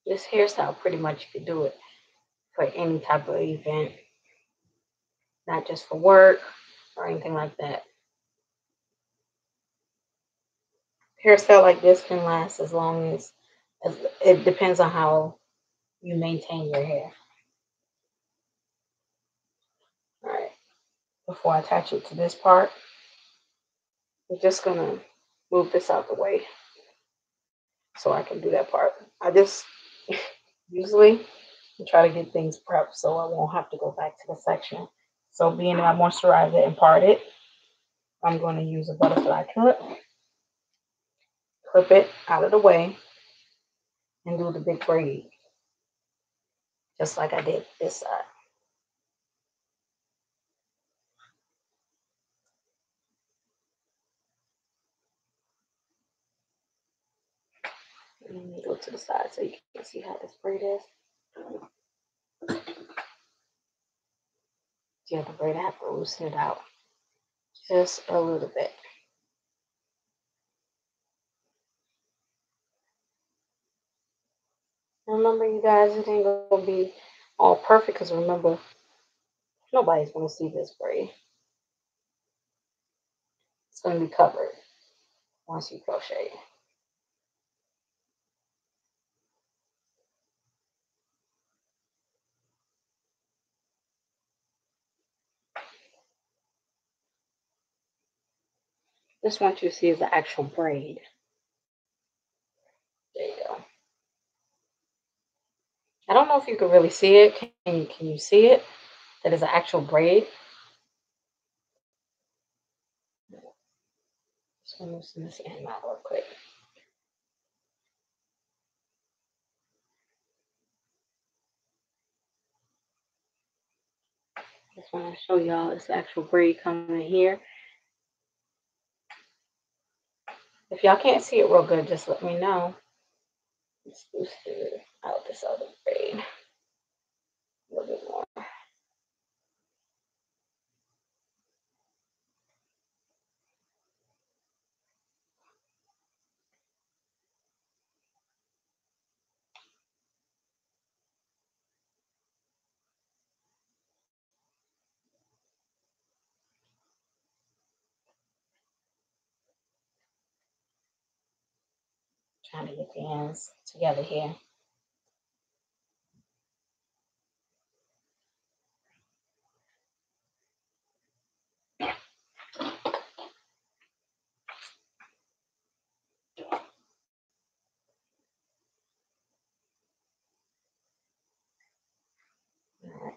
This hairstyle, pretty much you could do it for any type of event, not just for work or anything like that. Hairstyle like this can last as long as it depends on how you maintain your hair. All right, before I attach it to this part, I'm just gonna move this out the way so I can do that part. I just usually try to get things prepped so I won't have to go back to the section. So being that I moisturize it and part it, I'm going to use a butterfly clip it out of the way, and do the big braid, just like I did this side. And then you go to the side so you can see how this braid is. Yeah, the braid, I have to loosen it out just a little bit. Remember, you guys, it ain't gonna be all perfect because remember, nobody's gonna see this braid. It's gonna be covered once you crochet. This one you see is the actual braid. There you go. I don't know if you can really see it. Can you see it? That is an actual braid. Just gonna loosen this end out real quick. Just want to show y'all this actual braid coming here. If y'all can't see it real good, just let me know. Let's loosen out this other braid a little bit more. Trying to get the ends together here. All right.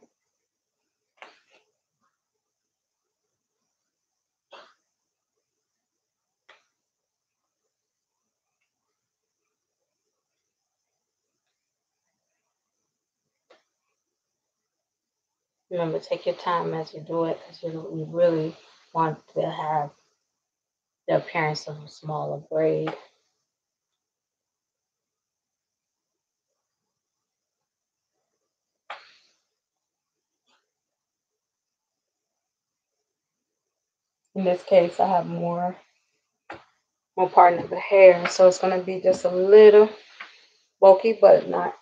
Remember, take your time as you do it because you really want to have the appearance of a smaller braid. In this case, I have more part of the hair, so it's going to be just a little bulky, but not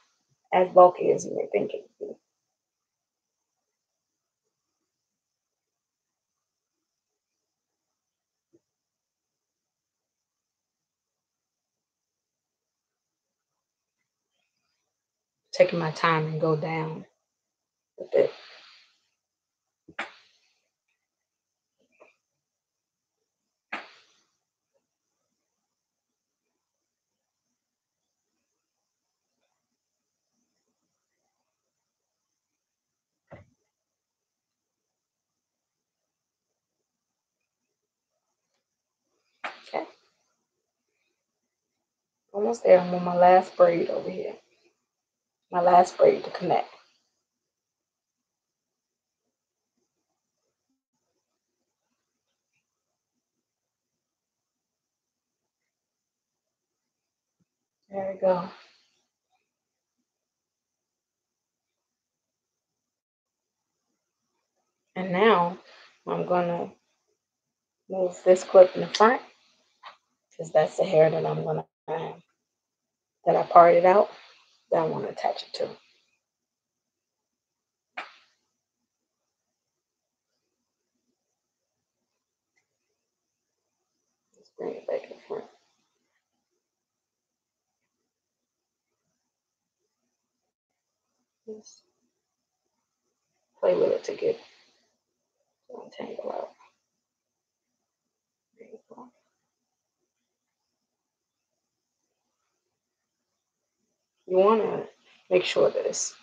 as bulky as you may think it would be. Taking my time and go down with it. Okay. Almost there. I'm on my last braid over here. My last braid to connect. There we go. And now I'm gonna move this clip in the front because that's the hair that I'm gonna that I parted out. that I want to attach it to. Let's bring it back in front. Just play with it to get to untangle out. There you go. You want to make sure that it's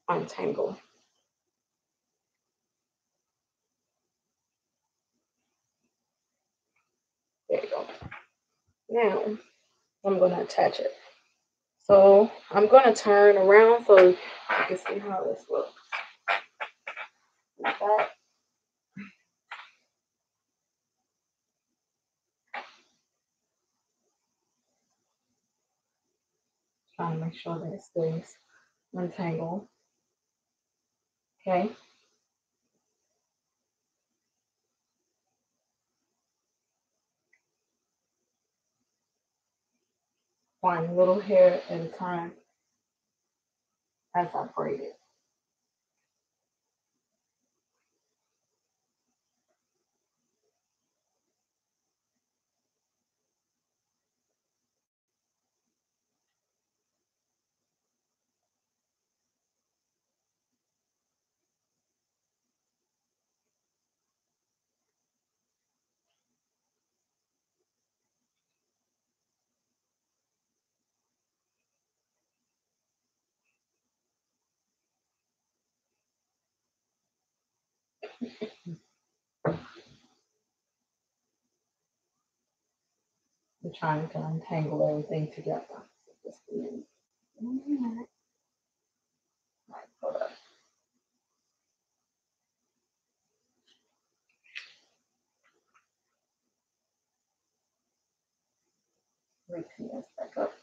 untangled. There you go. Now I'm going to attach it. So I'm going to turn around so you can see how this looks. Like that. Trying to make sure that it stays untangled. Okay. One little hair at a time as I braid it. We're trying to untangle everything together. Just a minute. Right, hold up. Repeat this back up.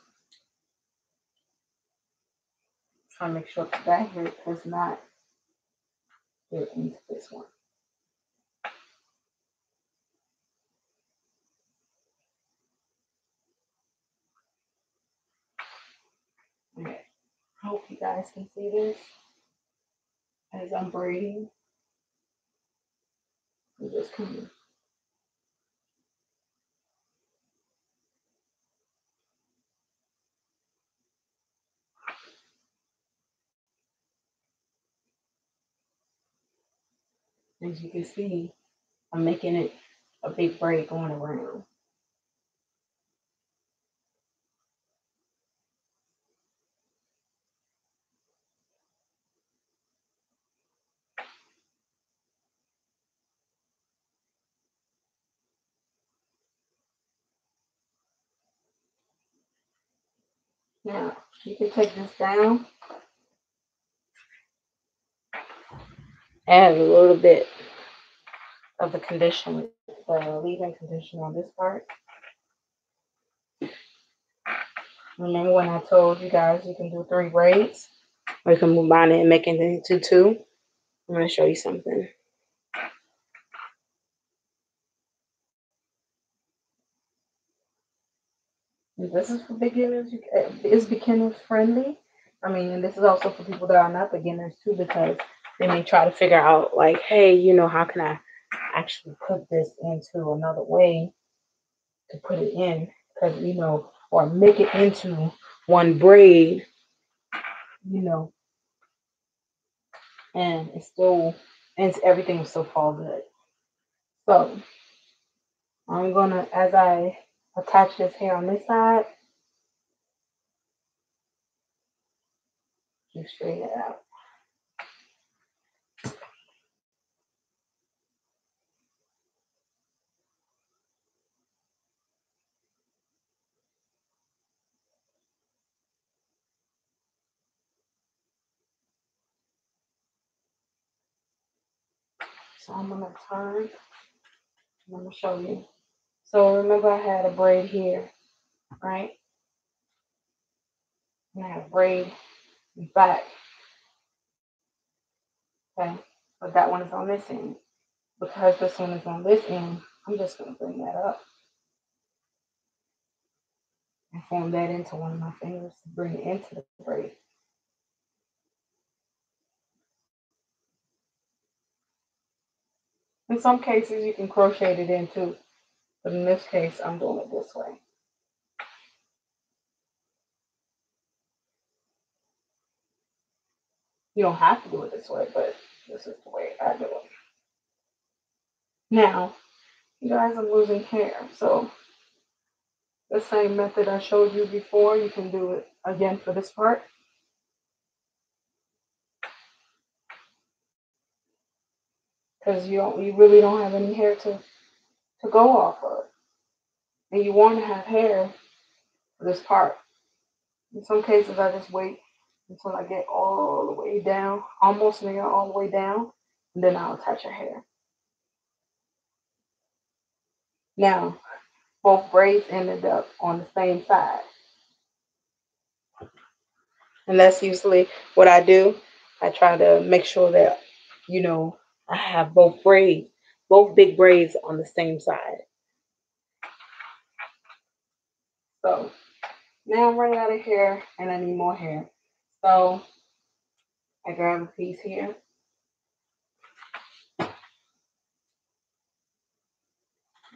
Trying to make sure that hair does not get into this one. Okay. I hope you guys can see this as I'm braiding. I'm just coming. As you can see, I'm making it a big braid going around. Now, you can take this down, add a little bit of the conditioner, the leave-in conditioner on this part. Remember when I told you guys you can do 3 braids? Or you can combine it and make it into 2. I'm going to show you something. This is for beginners. It's beginners friendly. I mean, and this is also for people that are not beginners too, because they may try to figure out like, hey, you know, how can I actually put this into another way to put it in? Because, you know, or make it into one braid, you know, and it's still, and everything will still fall good. So I'm gonna, as I attach this hair on this side, just straighten it out. So I'm gonna turn, and I'm gonna show you. So remember I had a braid here, right? And I have a braid back, okay? But that one is on this end. Because this one is on this end, I'm just gonna bring that up and form that into one of my fingers to bring it into the braid. In some cases, you can crochet it in too, but in this case, I'm doing it this way. You don't have to do it this way, but this is the way I do it. Now, you guys are losing hair, so the same method I showed you before, you can do it again for this part. Because you really don't have any hair to go off of. And you want to have hair for this part. In some cases, I just wait until I get all the way down, almost near all the way down, and then I'll attach your hair. Now, both braids ended up on the same side. And that's usually what I do. I try to make sure that, I have both braids, both big braids on the same side. So now I'm running out of hair and I need more hair. So I grab a piece here.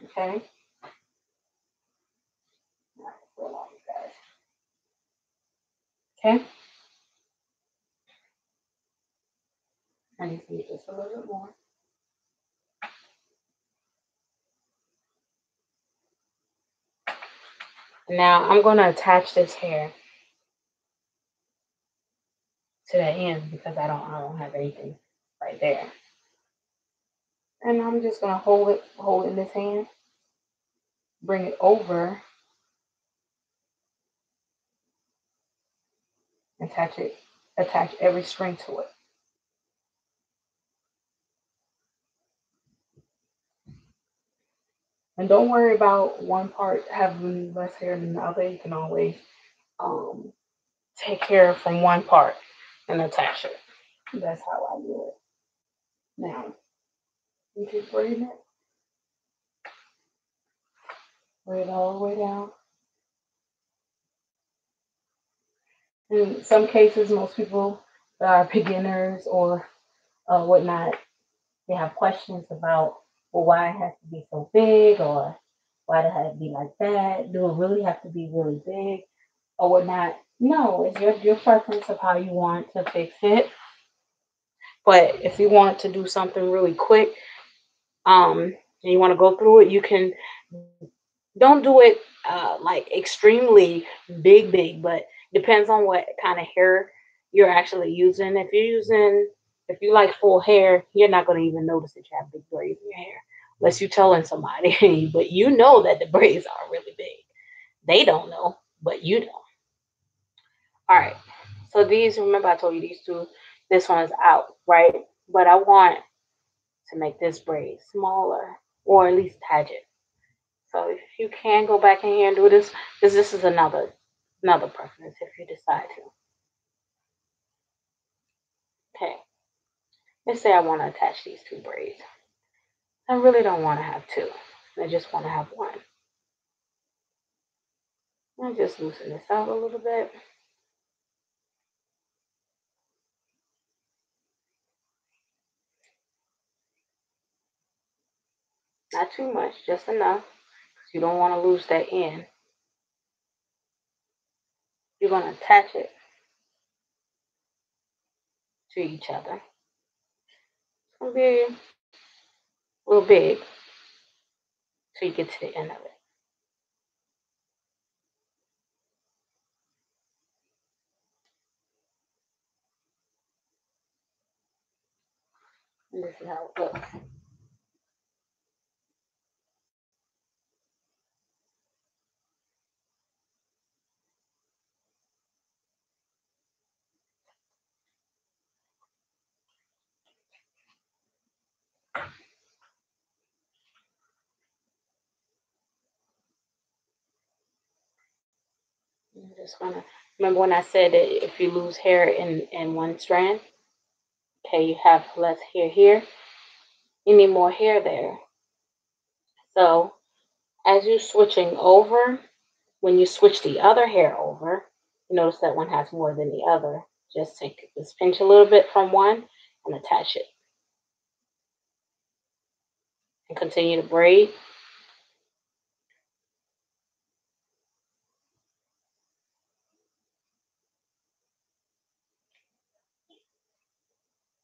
Okay. Okay. I need to get just a little bit more. Now I'm going to attach this hair to the end because I don't have anything right there. And I'm just going to hold it in this hand, bring it over, attach every string to it. And don't worry about one part having less hair than the other. You can always take hair from one part and attach it. That's how I do it. Now, you keep braiding it. Braid all the way down. In some cases, most people that are beginners or whatnot, they have questions about, well, why it has to be so big, or why does it have to be like that? Do it really have to be really big or whatnot? No, it's your preference of how you want to fix it. But if you want to do something really quick, and you want to go through it, you can. Don't do it like extremely big, but depends on what kind of hair you're actually using. If you like full hair, you're not going to even notice that you have big braids in your hair unless you're telling somebody. But you know that the braids are really big. They don't know, but you know. All right. So these, remember I told you these two, this one is out, right? But I want to make this braid smaller or at least attach it. So if you can go back in here and do this, because this is another preference if you decide to. Okay. Let's say I want to attach these two braids. I really don't want to have two. I just want to have one. I'll just loosen this out a little bit. Not too much, just enough. Because you don't want to lose that end. You're going to attach it to each other. It's going to be a little big till you get to the end of it. And this is how it looks. I'm just gonna remember when I said that if you lose hair in one strand, okay, you have less hair here. You need more hair there. So as you're switching over, when you switch the other hair over, you notice that one has more than the other. Just pinch a little bit from one and attach it. and continue to braid.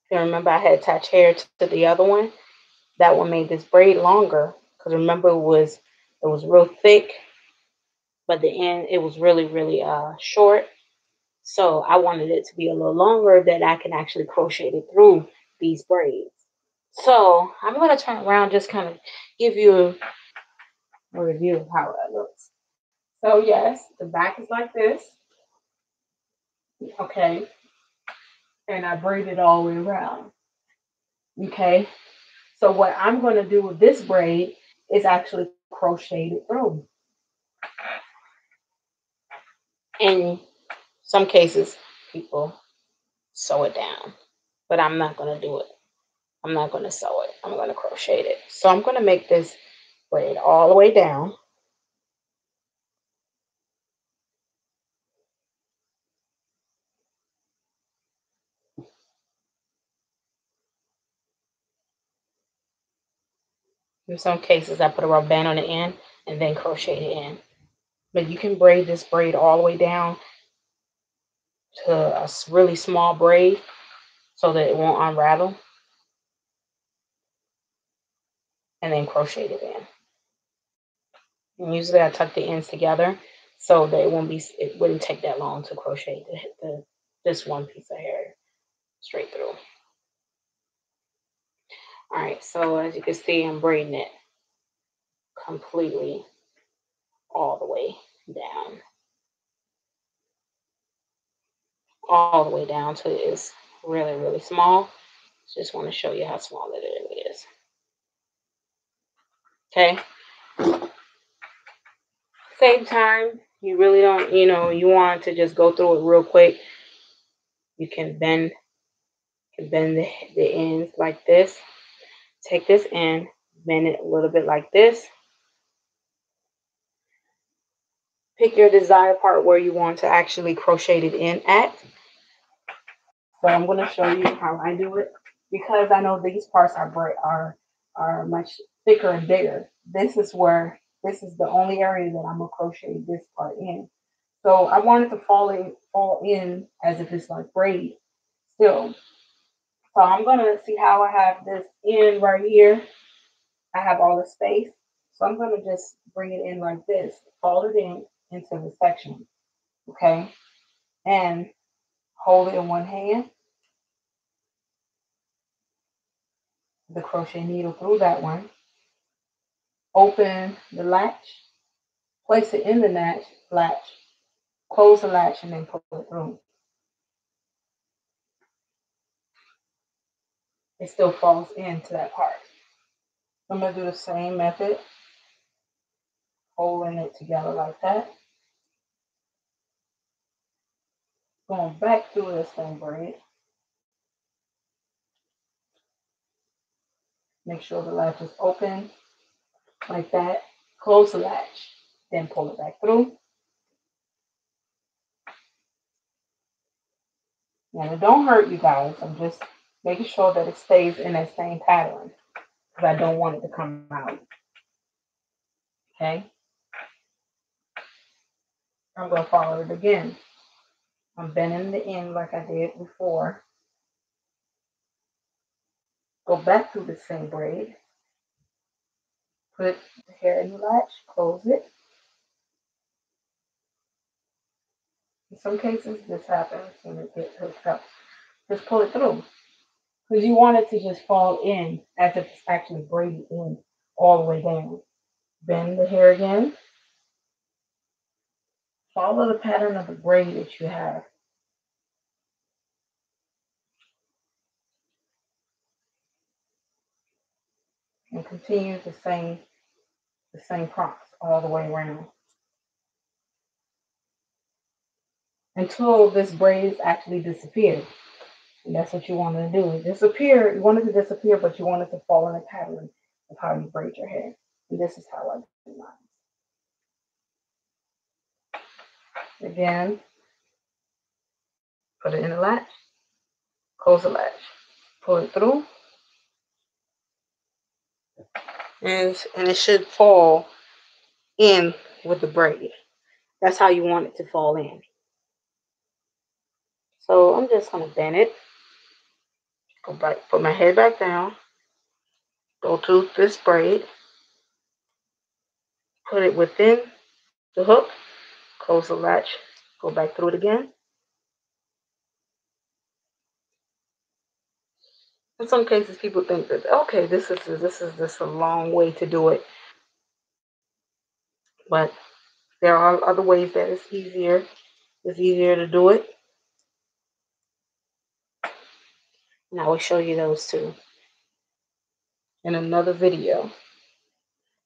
And remember, I had attached hair to the other one. That one made this braid longer because remember it was real thick, but the end it was really short. So I wanted it to be a little longer that I can actually crochet it through these braids. So I'm going to turn around, just kind of give you a review of how it looks. So yes, the back is like this. Okay. And I braided all the way around. Okay. So what I'm going to do with this braid is actually crochet it through. In some cases, people sew it down, but I'm not going to do it. I'm not going to sew it. I'm going to crochet it. So I'm going to make this braid all the way down. In some cases, I put a rubber band on the end and then crochet it in. But you can braid this braid all the way down to a really small braid so that it won't unravel. And then crochet it in. And usually I tuck the ends together so that it wouldn't take that long to crochet this one piece of hair straight through. All right, so as you can see, I'm braiding it completely all the way down. All the way down to it's really small. Just want to show you how small it really is. Okay. Same time, you really don't, you want to just go through it real quick. You can bend the ends like this. Take this end, bend it a little bit like this. Pick your desired part where you want to actually crochet it in at. So I'm going to show you how I do it because I know these parts are much thicker and bigger. This is the only area that I'm gonna crochet this part in. So I want it to fall in as if it's like braid still. So I'm gonna see how I have this in right here. I have all the space. So I'm gonna just bring it in like this, fold it in into the section. Okay. And hold it in one hand, the crochet needle through that one. Open the latch, place it in the latch, close the latch, and then pull it through. It still falls into that part. I'm going to do the same method, holding it together like that. Going back through the same braid. Make sure the latch is open like that. Close the latch, then pull it back through. Now it don't hurt, you guys. I'm just making sure that it stays in that same pattern because I don't want it to come out. Okay. I'm going to follow it again. I'm bending the end like I did before. Go back through the same braid. Put the hair in the latch, close it. In some cases, this happens when it gets hooked up. Just pull it through. Because you want it to just fall in as if it's actually braided in all the way down. Bend the hair again. Follow the pattern of the braid that you have. And continue the same prompts all the way around. Until this braid is actually disappeared. And that's what you want to do. You want it to disappear, but you want it to fall in a pattern of how you braid your hair. And this is how I do mine. Again, put it in the latch, close the latch, pull it through, and it should fall in with the braid. That's how you want it to fall in. So I'm just gonna bend it, go back, put my head back down, go to this braid, put it within the hook, close the latch, go back through it again. In some cases, people think that okay, this is just a long way to do it, but there are other ways that it's easier. It's easier to do it, and I will show you those too in another video.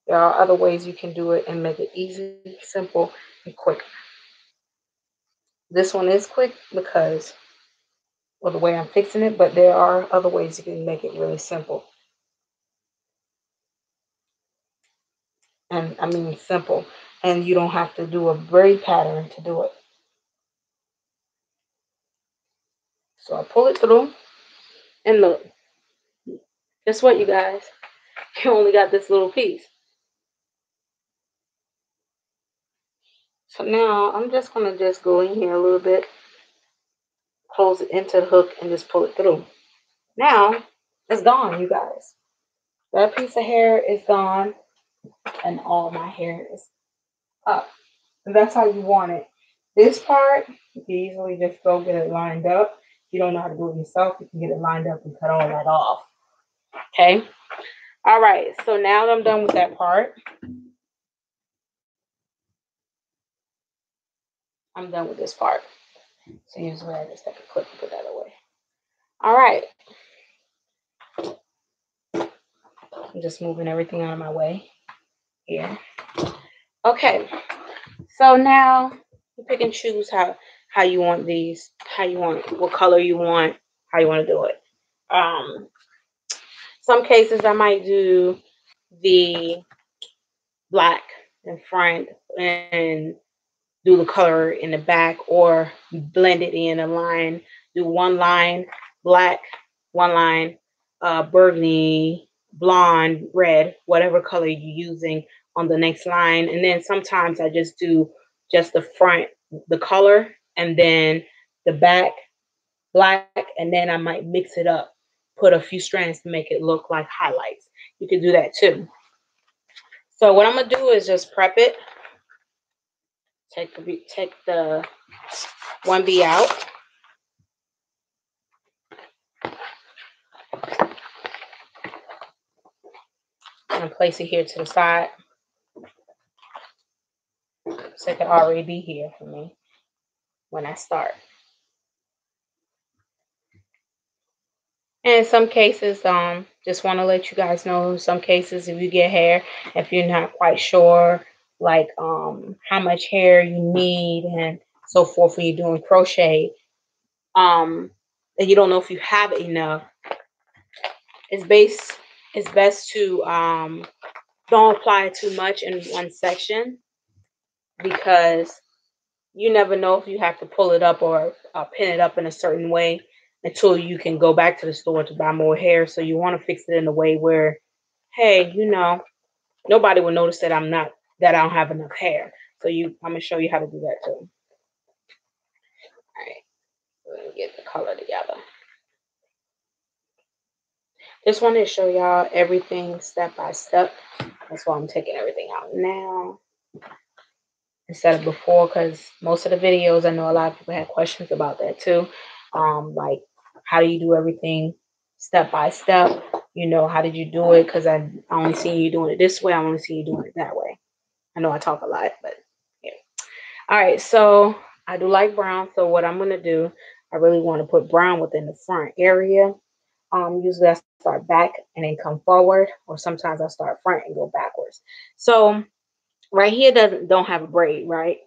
There are other ways you can do it and make it easy, simple, and quick. This one is quick because of the way I'm fixing it, but there are other ways you can make it really simple. And I mean simple. And you don't have to do a braid pattern to do it. So I pull it through, and look, guess what, you guys? You only got this little piece. So now I'm just going to just go in here a little bit, close it into the hook, and just pull it through. Now it's gone, you guys. That piece of hair is gone, and all my hair is up. And that's how you want it. This part, you can easily just go get it lined up. If you don't know how to do it yourself, you can get it lined up and cut all that off. Okay? All right, so now that I'm done with that part, I'm done with this part. So usually I just take a clip and put that away. All right. I'm just moving everything out of my way here. Okay. So now you pick and choose how you want these, how you want, what color you want, how you want to do it. Some cases I might do the black in front and do the color in the back, or blend it in a line. Do one line black, one line burgundy, blonde, red, whatever color you're using on the next line. And then sometimes I just do just the front, the color, and then the back black, and then I might mix it up, put a few strands to make it look like highlights. You can do that too. So what I'm gonna do is just prep it. Take the 1B out. And place it here to the side. So it can already be here for me when I start. And in some cases, just want to let you guys know, in some cases, if you get hair, if you're not quite sure, like how much hair you need and so forth when you're doing crochet, and you don't know if you have enough, it's best to don't apply too much in one section, because you never know if you have to pull it up or pin it up in a certain way until you can go back to the store to buy more hair. So you want to fix it in a way where, hey, nobody will notice that I don't have enough hair. So I'm gonna show you how to do that too. All right, let me get the color together. Just wanted to show y'all everything step by step. That's why I'm taking everything out now instead of before, because most of the videos, I know a lot of people had questions about that too. Like, how do you do everything step by step? How did you do it? Because I only seen you doing it this way. I only see you doing it that way. I know I talk a lot, but yeah. All right, so I do like brown. So what I'm gonna do, I really want to put brown within the front area. Usually I start back and then come forward, or sometimes I start front and go backwards. So right here don't have a braid, right?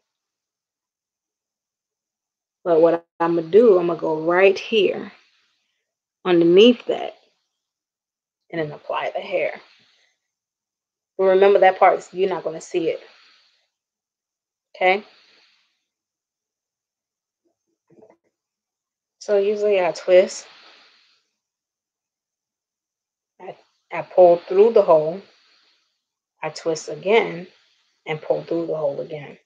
But what I'm gonna do, I'm gonna go right here underneath that and then apply the hair. But remember, that part, you're not gonna see it. Okay? So usually I twist. I pull through the hole. I twist again and pull through the hole again.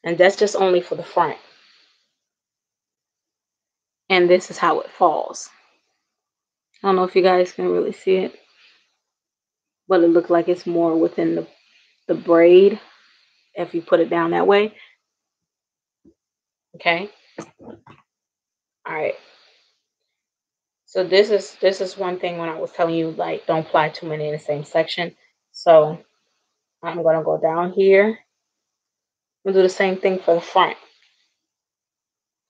And that's just only for the front. And this is how it falls. I don't know if you guys can really see it, but it looks like it's more within the braid if you put it down that way. Okay. All right. So this is one thing when I was telling you, like, don't apply too many in the same section. So I'm gonna go down here and do the same thing for the front.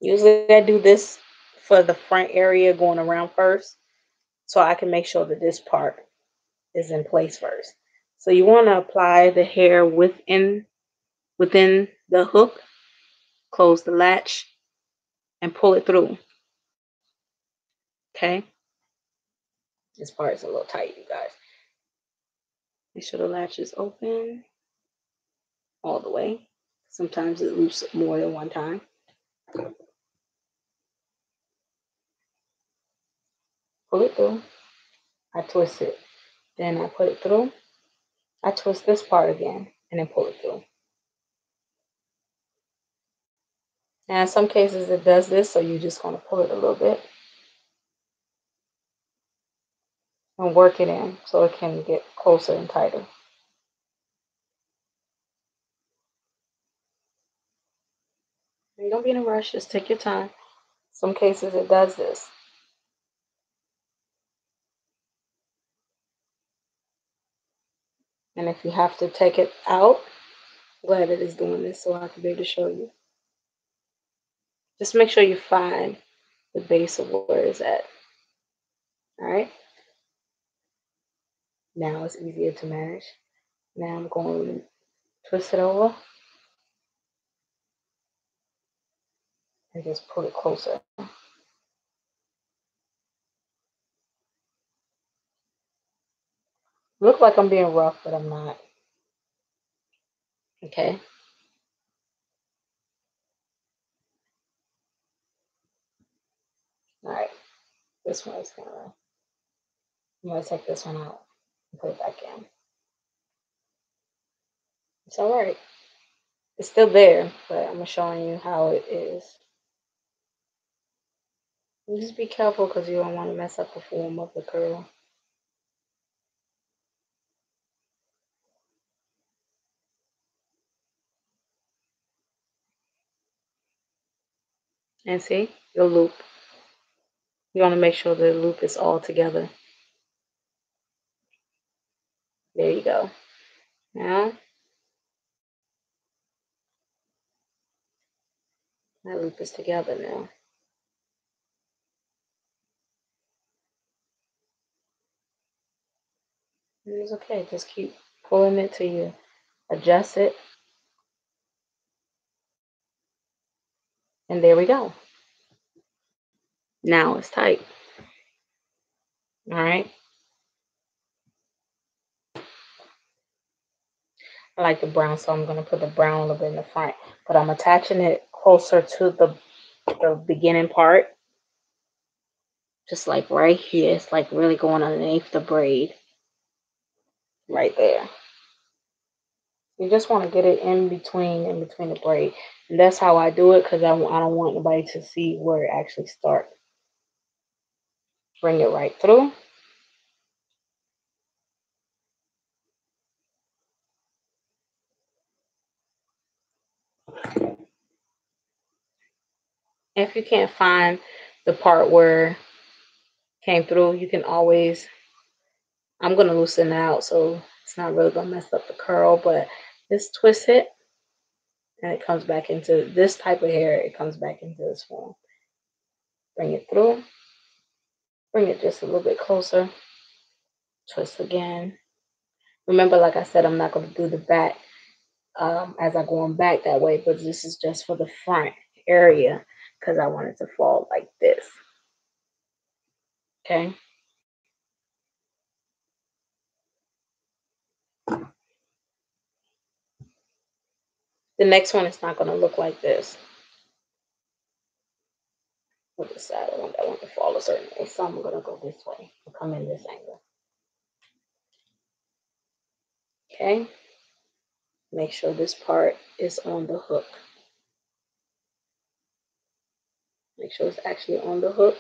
Usually I do this for the front area going around first, so I can make sure that this part is in place first. So you want to apply the hair within the hook, close the latch, and pull it through. Okay, this part is a little tight, you guys. Make sure the latch is open all the way. Sometimes it loops more than one time. Pull it through. I twist it. Then I put it through. I twist this part again and then pull it through. Now in some cases it does this, so you're just going to pull it a little bit and work it in so it can get closer and tighter. And don't be in a rush, just take your time. Some cases it does this. And if you have to take it out, I'm glad it is doing this so I can be able to show you. Just make sure you find the base of where it's at. Alright? Now it's easier to manage. Now I'm going to twist it over and just pull it closer. Look like I'm being rough, but I'm not. Okay? Alright. This one is gonna. I'm gonna take this one out and put it back in. It's alright. It's still there, but I'm showing you how it is. And just be careful because you don't want to mess up the form of the curl. And see, the loop. You want to make sure the loop is all together. There you go. Now, that loop is together now. And it's okay. Just keep pulling it till you adjust it. And there we go. Now it's tight. All right. I like the brown, so I'm going to put the brown a little bit in the front. But I'm attaching it closer to the beginning part. Just like right here. It's like really going underneath the braid. Right there. You just want to get it in between the braid. And that's how I do it because I don't want nobody to see where it actually starts. Bring it right through. If you can't find the part where it came through, you can always, I'm going to loosen it out so it's not really going to mess up the curl, but just twist it and it comes back into this type of hair. It comes back into this form. Bring it through. Bring it just a little bit closer. Twist again. Remember, like I said, I'm not going to do the back as I'm going back that way, but this is just for the front area because I want it to fall like this. Okay. The next one is not going to look like this. With the side, I want that one to fall a certain way, so I'm going to go this way and come in this angle. Okay, make sure this part is on the hook. Make sure it's actually on the hook.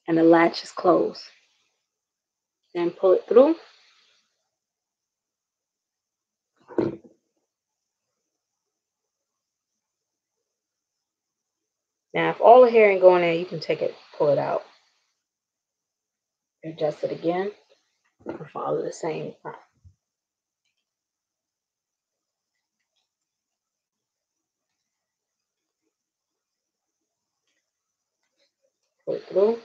And the latch is closed. Then pull it through. Now, if all the hair ain't going in, you can take it, pull it out. Adjust it again and follow the same prompt. Pull it through.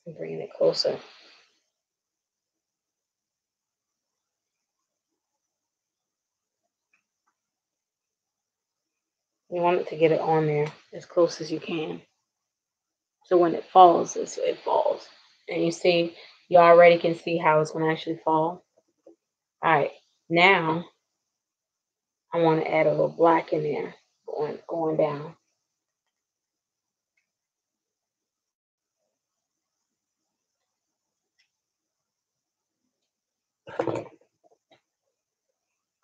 And bringing it closer. You want it to get it on there as close as you can. So when it falls, it falls. And you see, you already can see how it's going to actually fall. All right, now I want to add a little black in there, going down.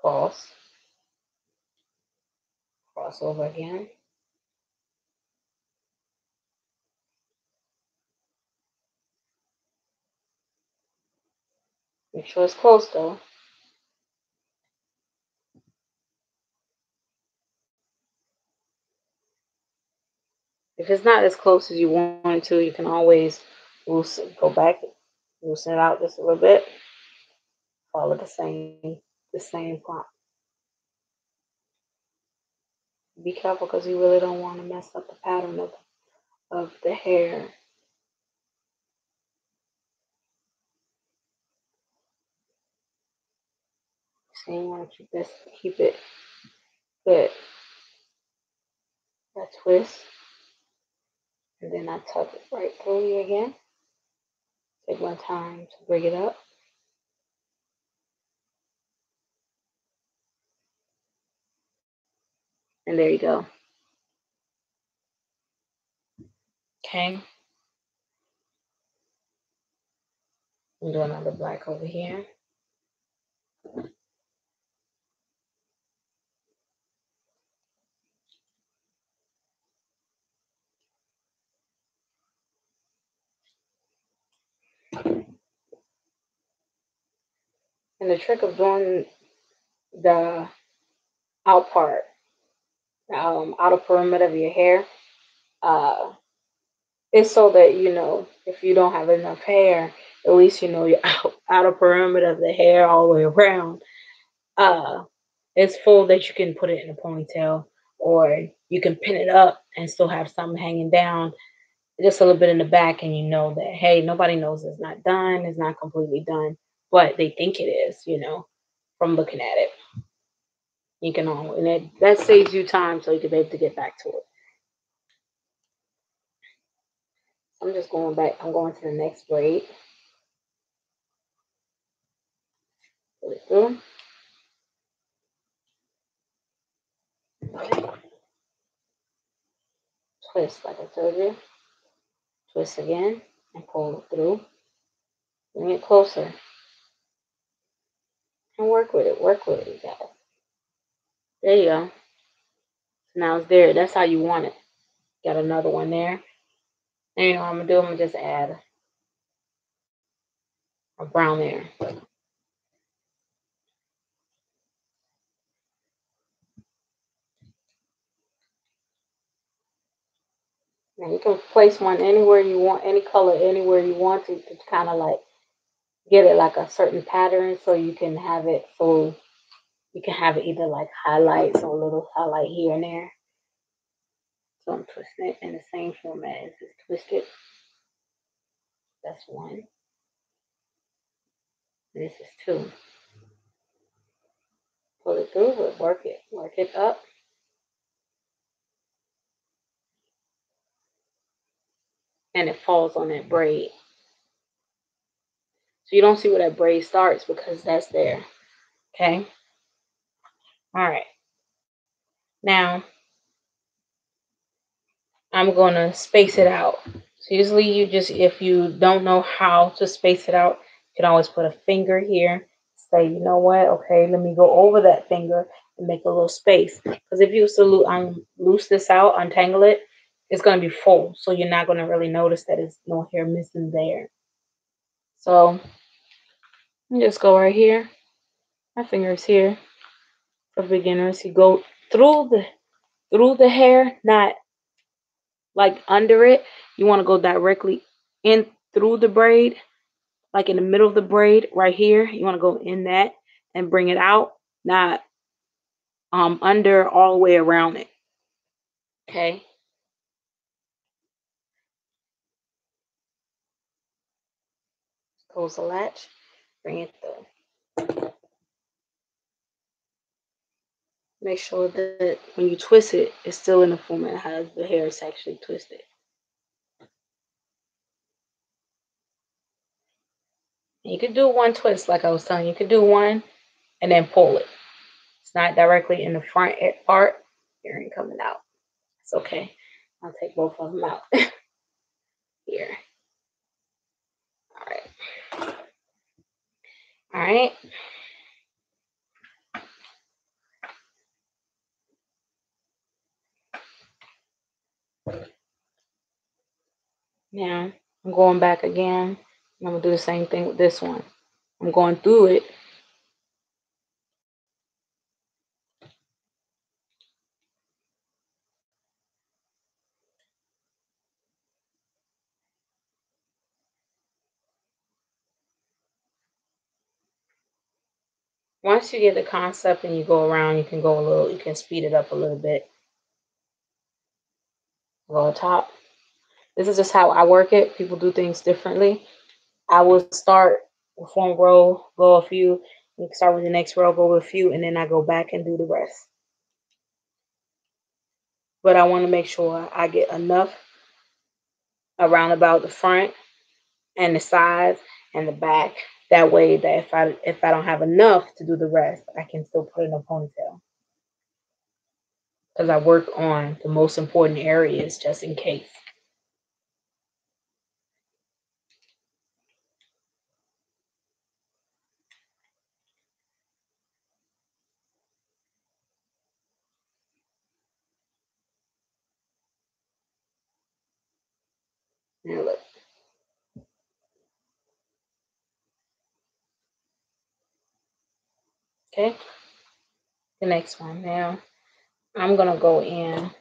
Cross over again. Make sure it's close though. If it's not as close as you want it to, you can always go back, loosen it out just a little bit. Follow the same prompt. Be careful because you really don't want to mess up the pattern of the hair. So you want to keep it good. That twist, and then I tuck it right through you again. Take my time to bring it up. And there you go. Okay. I'm doing another black over here. And the trick of doing the out part, outer perimeter of your hair, uh, is so that you know if you don't have enough hair, at least you know your outer perimeter of the hair all the way around is full that you can put it in a ponytail, or you can pin it up and still have something hanging down just a little bit in the back, and you know that hey, nobody knows it's not done, it's not completely done, but they think it is, you know, from looking at it. You can and that saves you time so you can be able to get back to it. I'm just going back, I'm going to the next braid. Pull it through. Twist like I told you. Twist again and pull it through. Bring it closer. And work with it. Work with it, you guys. There you go. So now it's there. That's how you want it. Got another one there. And you know what I'm gonna do? I'm gonna just add a brown there. Now you can place one anywhere you want, any color anywhere you want to kind of like get it like a certain pattern, so you can have it either like highlights or a little highlight here and there. So I'm twisting it in the same format as it's twisted. That's one. This is two. Pull it through, but work it up. and it falls on that braid. So you don't see where that braid starts because that's there. Okay. All right. Now I'm going to space it out. So usually you just, if you don't know how to space it out, you can always put a finger here. Say, you know what? Okay, let me go over that finger and make a little space. Because if you was to loose this out, untangle it, it's going to be full. So you're not going to really notice that there's no hair missing there. So you just go right here. My finger is here. For beginners, you go through the hair, not like under it. You want to go directly in through the braid, like in the middle of the braid right here. You want to go in that and bring it out, not under, all the way around it. Okay. Close the latch, bring it through. Make sure that when you twist it, it's still in the format how the hair is actually twisted. And you could do one twist, like I was telling you. You could do one and then pull it. It's not directly in the front part. Hair ain't coming out. It's okay. I'll take both of them out. Here. All right. All right. Now I'm going back again. I'm gonna do the same thing with this one. I'm going through it. Once you get the concept and you go around, you can go a little, you can speed it up a little bit. Go on top. This is just how I work it. People do things differently. I will start with one row, go a few, start with the next row, go with a few, and then I go back and do the rest. But I want to make sure I get enough around about the front and the sides and the back. That way that if I don't have enough to do the rest, I can still put in a ponytail. Because I work on the most important areas just in case. Now look. Okay. The next one. Now I'm gonna go in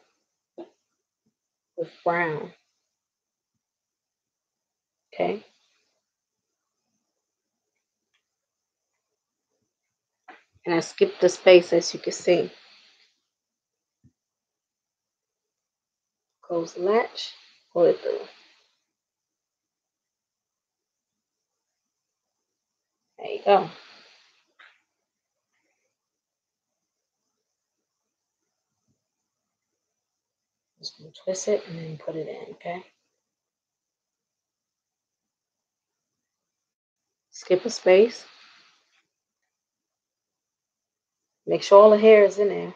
with brown. Okay. And I skipped the space as you can see. Close the latch, pull it through. There you go. Just gonna twist it and then put it in, okay? Skip a space. Make sure all the hair is in there.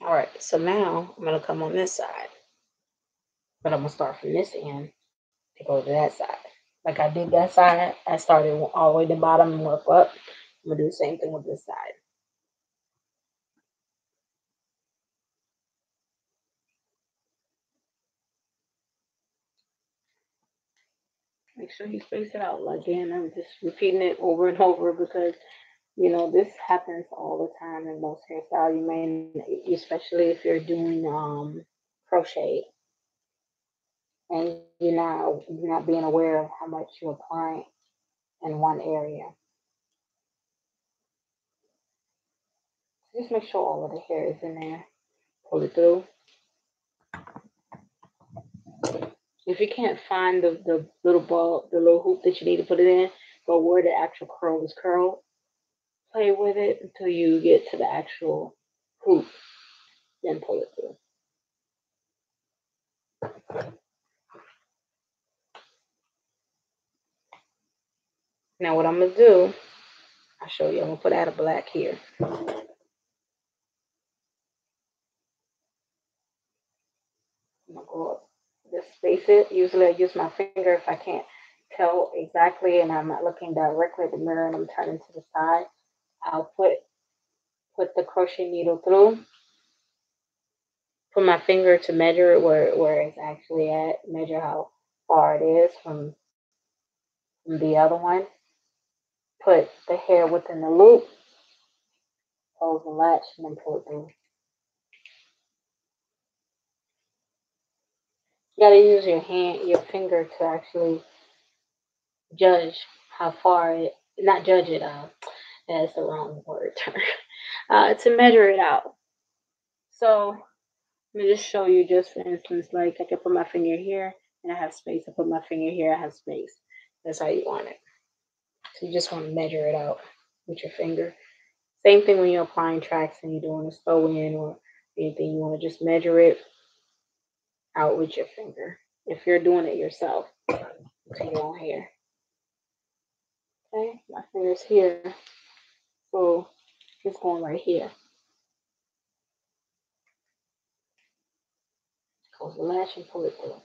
All right, so now I'm gonna come on this side, but I'm gonna start from this end to go to that side. Like I did that side, I started all the way to the bottom and work up. I'm gonna do the same thing with this side. Make sure you space it out. Again, I'm just repeating it over and over because You know, this happens all the time in most hairstyles. You may, especially if you're doing crochet and you're not being aware of how much you're applying in one area. Just make sure all of the hair is in there. Pull it through. If you can't find the little ball, the little hoop that you need to put it in, go where the actual curl is curled. Play with it until you get to the actual hoop, then pull it through. Now what I'm gonna do, I'll show you. I'm gonna put out a black here. I'm gonna go up, just space it. Usually I use my finger if I can't tell exactly and I'm not looking directly at the mirror and I'm turning to the side. I'll put the crochet needle through, put my finger to measure it where it's actually at, measure how far it is from the other one. Put the hair within the loop, close the latch, and then pull it through. You gotta use your finger to actually judge how far it, not judge it out. That's the wrong word. To measure it out. So let me just show you, just for instance, like I can put my finger here and I have space. I put my finger here, I have space. That's how you want it. So you just want to measure it out with your finger. Same thing when you're applying tracks and you're doing a sew in or anything. You want to just measure it out with your finger. If you're doing it yourself to your own hair. Okay, my finger's here. So it's going right here. Close the latch and pull it through.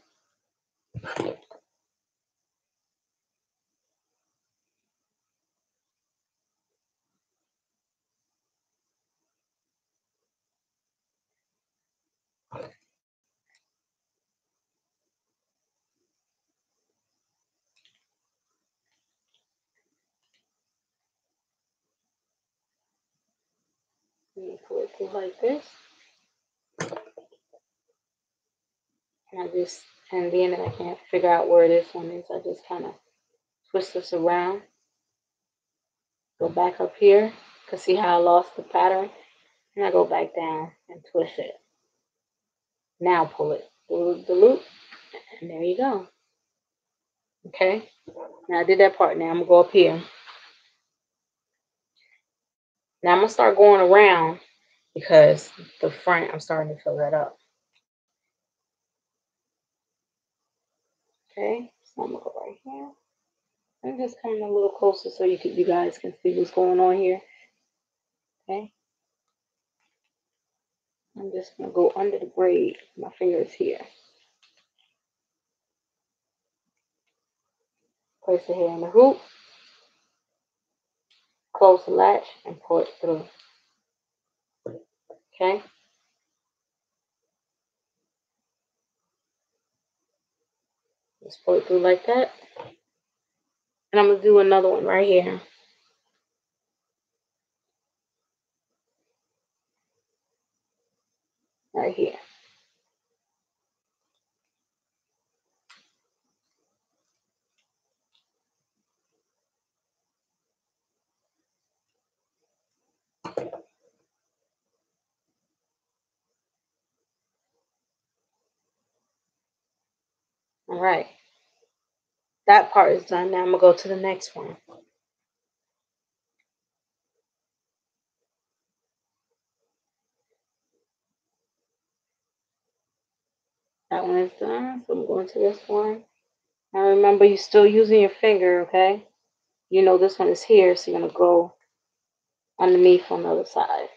You pull it through like this. And being that I can't figure out where this one is, I just kind of twist this around. Go back up here. Cause see how I lost the pattern? And I go back down and twist it. Now pull it through the loop. And there you go. Okay. Now I did that part. Now I'm gonna go up here. Now I'm gonna start going around because the front, I'm starting to fill that up. Okay, so I'm gonna go right here. I'm just coming a little closer so you guys can see what's going on here. Okay. I'm just gonna go under the braid. My finger is here. Place the hair in the hoop. Close the latch and pull it through. Okay. Just pull it through like that. And I'm gonna do another one right here. Right here. All right. That part is done. Now I'm gonna go to the next one. That one is done. So I'm going to this one. Now remember, you're still using your finger, okay? You know this one is here, so you're gonna go underneath on the other side.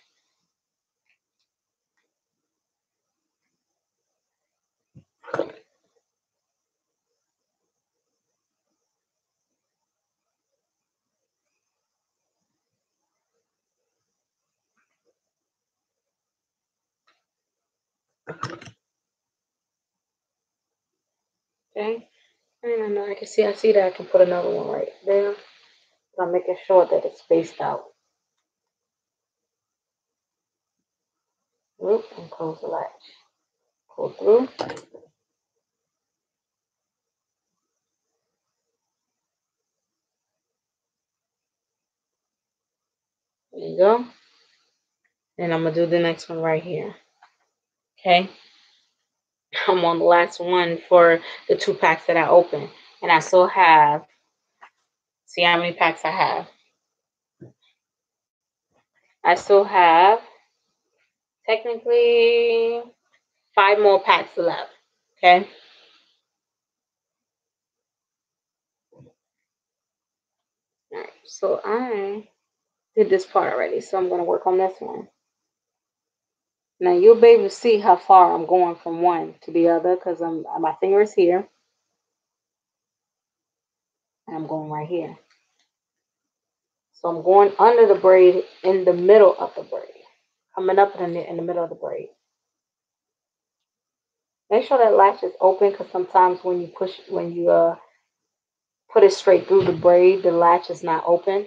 Okay? And I know I see that I can put another one right there. But I'm making sure that it's spaced out. Oop, and close the latch. Pull through. There you go. And I'm going to do the next one right here. Okay. I'm on the last one for the 2 packs that I opened. And I still have, see how many packs I have? I still have technically 5 more packs left. Okay. All right. So I did this part already. So I'm going to work on this one. Now you'll be able to see how far I'm going from one to the other because my finger is here. And I'm going right here. So I'm going under the braid in the middle of the braid. Coming up in the middle of the braid. Make sure that latch is open because sometimes when you put it straight through the braid, the latch is not open.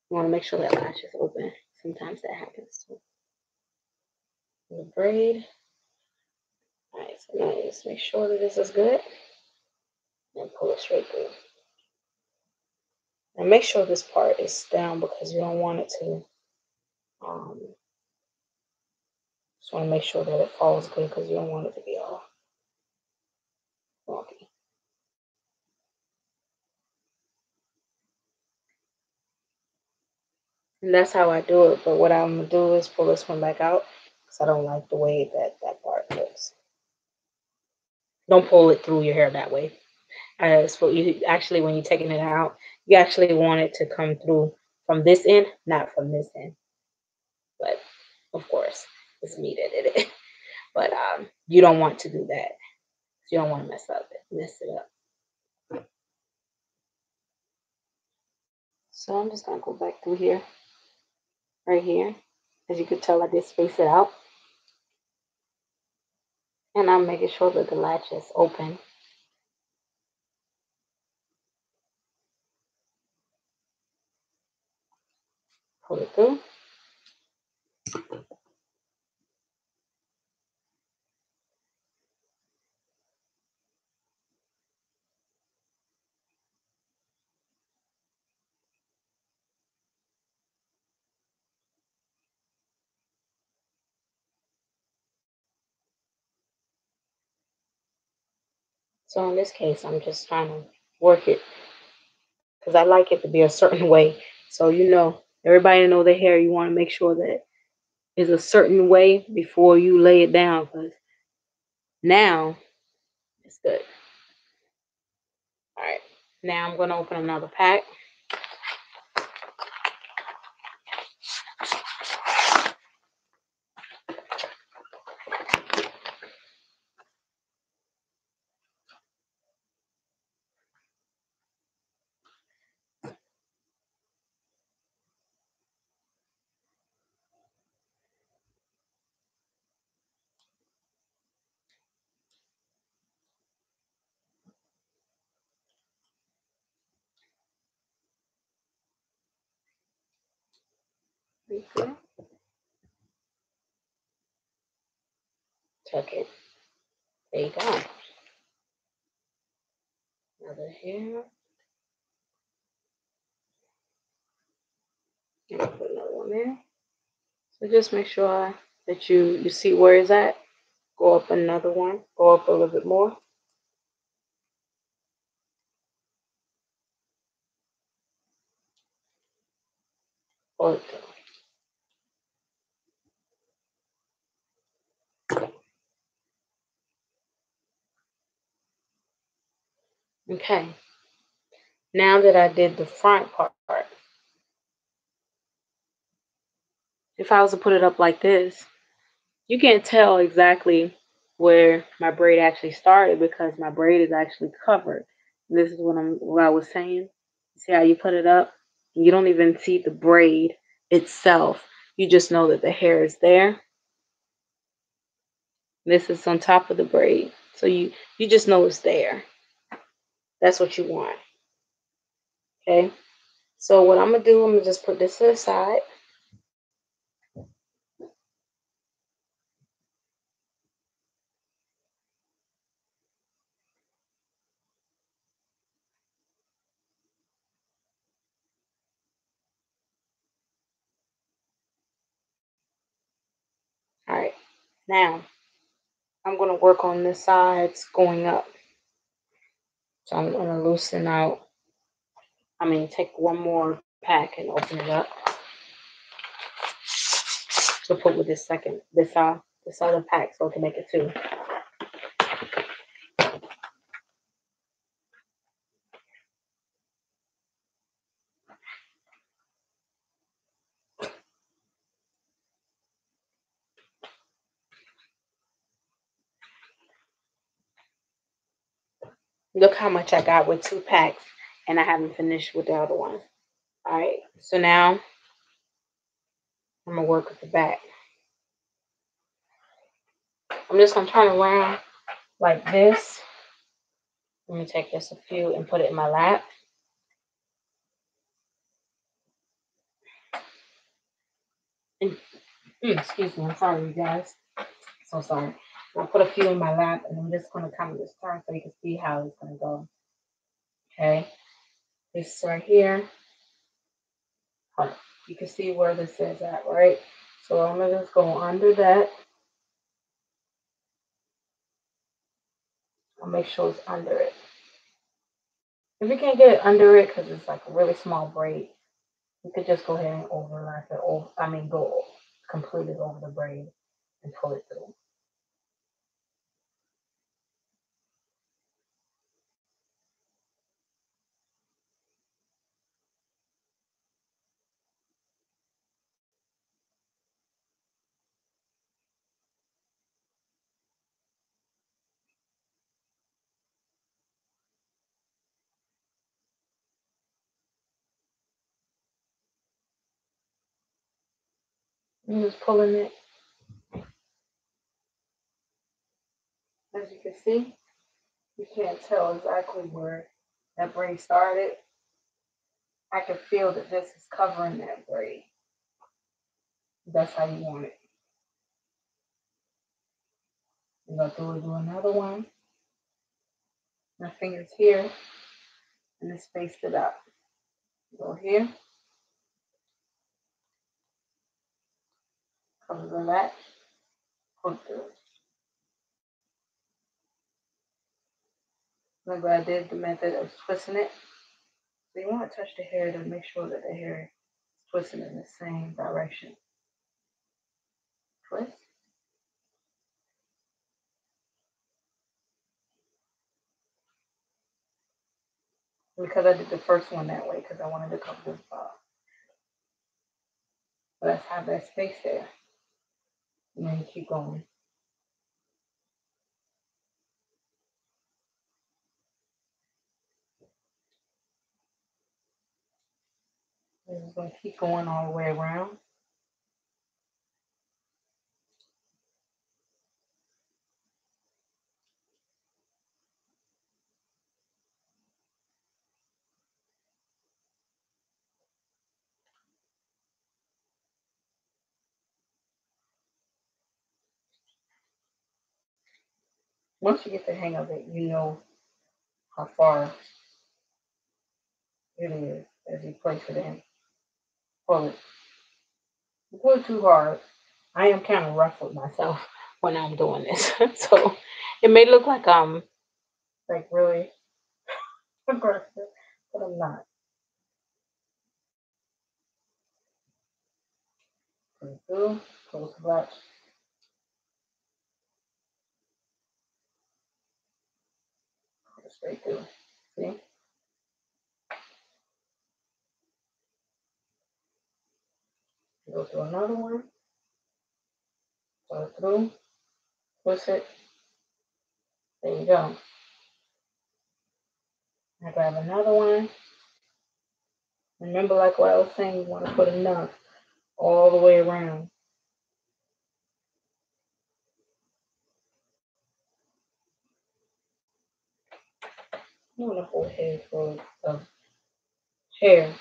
You want to make sure that latch is open. Sometimes that happens too. The braid. Alright, so now just make sure that this is good. And pull it straight through. And make sure this part is down because you don't want it to just want to make sure that it falls good because you don't want it to be all wonky. And that's how I do it. But what I'm going to do is pull this one back out because I don't like the way that part looks. Don't pull it through your hair that way. So you actually, when you're taking it out, you actually want it to come through from this end, not from this end. But of course, it's me that did it. But you don't want to do that. You don't want to mess it up. So I'm just gonna go back through here, right here. As you could tell, I did space it out. And I'm making sure that the latch is open. Pull it through. So in this case, I'm just trying to work it because I like it to be a certain way. So everybody know their hair. You want to make sure that it's a certain way before you lay it down because now it's good. All right, now I'm going to open another pack. Tuck it. There you go. Another here. And I'll put another one there. So just make sure that you see where it's at. Go up another one. Go up a little bit more. Pull it through. Okay. Now that I did the front part, if I was to put it up like this, you can't tell exactly where my braid actually started because my braid is actually covered. This is what I was saying. See how you put it up? You don't even see the braid itself. You just know that the hair is there. This is on top of the braid. So you just know it's there. That's what you want. Okay. So what I'm going to do, I'm going to just put this to the side. Now, I'm going to work on the sides going up. So I'm going to loosen out. Take one more pack and open it up to put with this other pack, so to make it two. Look how much I got with 2 packs, and I haven't finished with the other one. All right, so now I'm gonna work with the back. I'm just gonna turn around like this. Let me take just a few and put it in my lap. And, excuse me, I'm sorry, you guys. So sorry. I'll put a few in my lap, and I'm just gonna kind of just turn so you can see how it's gonna go. Okay, this right here. You can see where this is at, right? So I'm gonna just go under that. I'll make sure it's under it. If you can't get it under it because it's like a really small braid, you could just go ahead and overlap it. Go completely over the braid and pull it through. I'm just pulling it. As you can see, you can't tell exactly where that braid started. I can feel that this is covering that braid. That's how you want it. I'm going to do another one. My finger's here, and it's spaced it out. Go here. Cover the latch. Pull through. Remember, I did the method of twisting it. So you want to touch the hair to make sure that the hair is twisting in the same direction. Twist. Because I did the first one that way because I wanted to cover this part. But let's have that space there. And then keep going. We're just going to keep going all the way around. Once you get the hang of it, you know how far it is as you place it in. Pull it. Don't pull it too hard. I am kind of rough with myself when I'm doing this. So it may look like I'm like really aggressive, but I'm not. Put it through, close the latch. Put it straight through. See? Go through another one. Go through. Twist it. There you go. I grab another one. Remember, like what I was saying, you want to put enough all the way around. You want a whole head full of hair.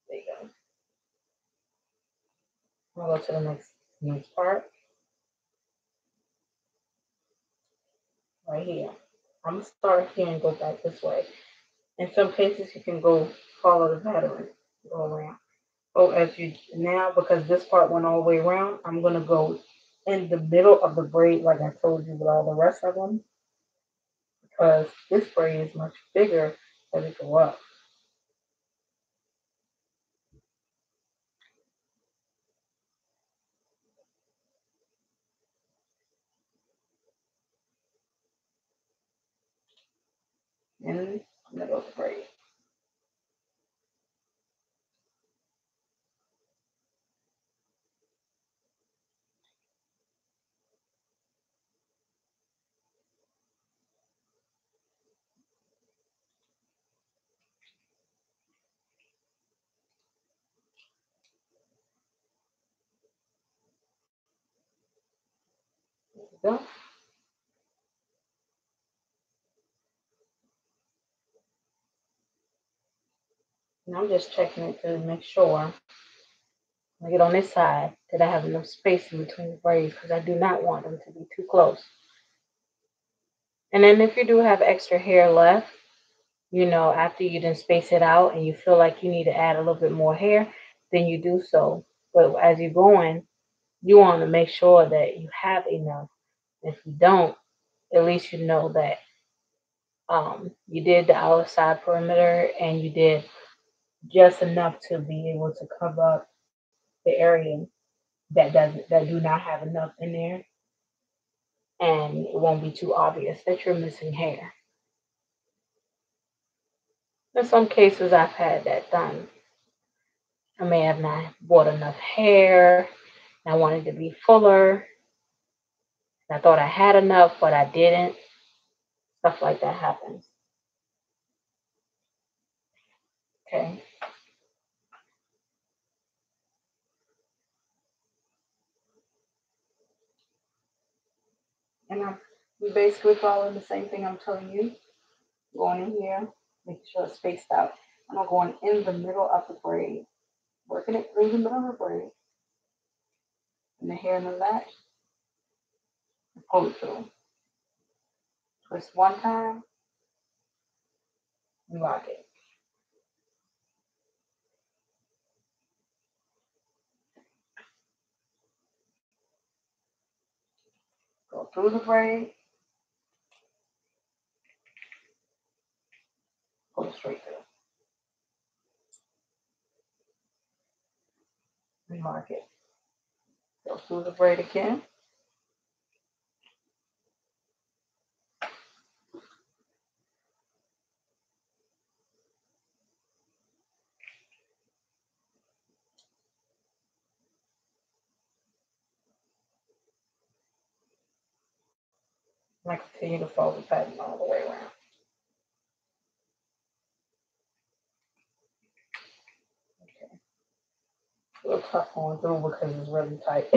There you go. I'll go to the next part. Right here. I'm going to start here and go back this way. In some cases, you can go follow the pattern. Go around. Oh, as you now, because this part went all the way around, I'm going to go in the middle of the braid like I told you with all the rest of them, because this braid is much bigger as it go up. In the middle of the braid. There we go. And I'm just checking it to make sure. I get on this side that I have enough space in between the braids because I do not want them to be too close. And then if you do have extra hair left, after you done space it out and you feel like you need to add a little bit more hair, then you do so. But as you're going, you want to make sure that you have enough. If you don't, at least you know that you did the outside perimeter and you did just enough to be able to cover up the area that do not have enough in there, and it won't be too obvious that you're missing hair. In some cases, I've had that done. I may have not bought enough hair. I wanted to be fuller. I thought I had enough, but I didn't. Stuff like that happens. Okay. And I'm basically following the same thing I'm telling you. Going in here, making sure it's spaced out. And I'm going in the middle of the braid, working it through the middle of the braid, and the hair in the latch, and pull it through. Twist one time, and lock it. Go through the braid, pull it straight through, and lock it. Go through the braid again. And I continue to fold the pattern all the way around. Okay. A little tough going through because it's really tight.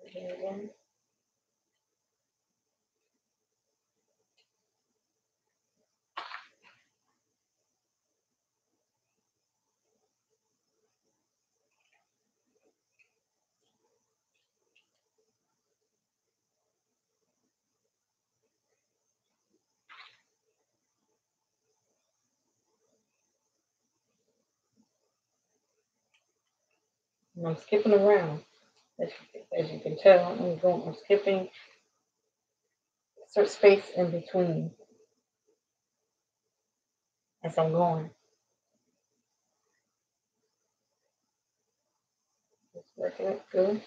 Again. And I'm skipping around. As you can tell, I'm skipping certain space in between as I'm going. Just working it good.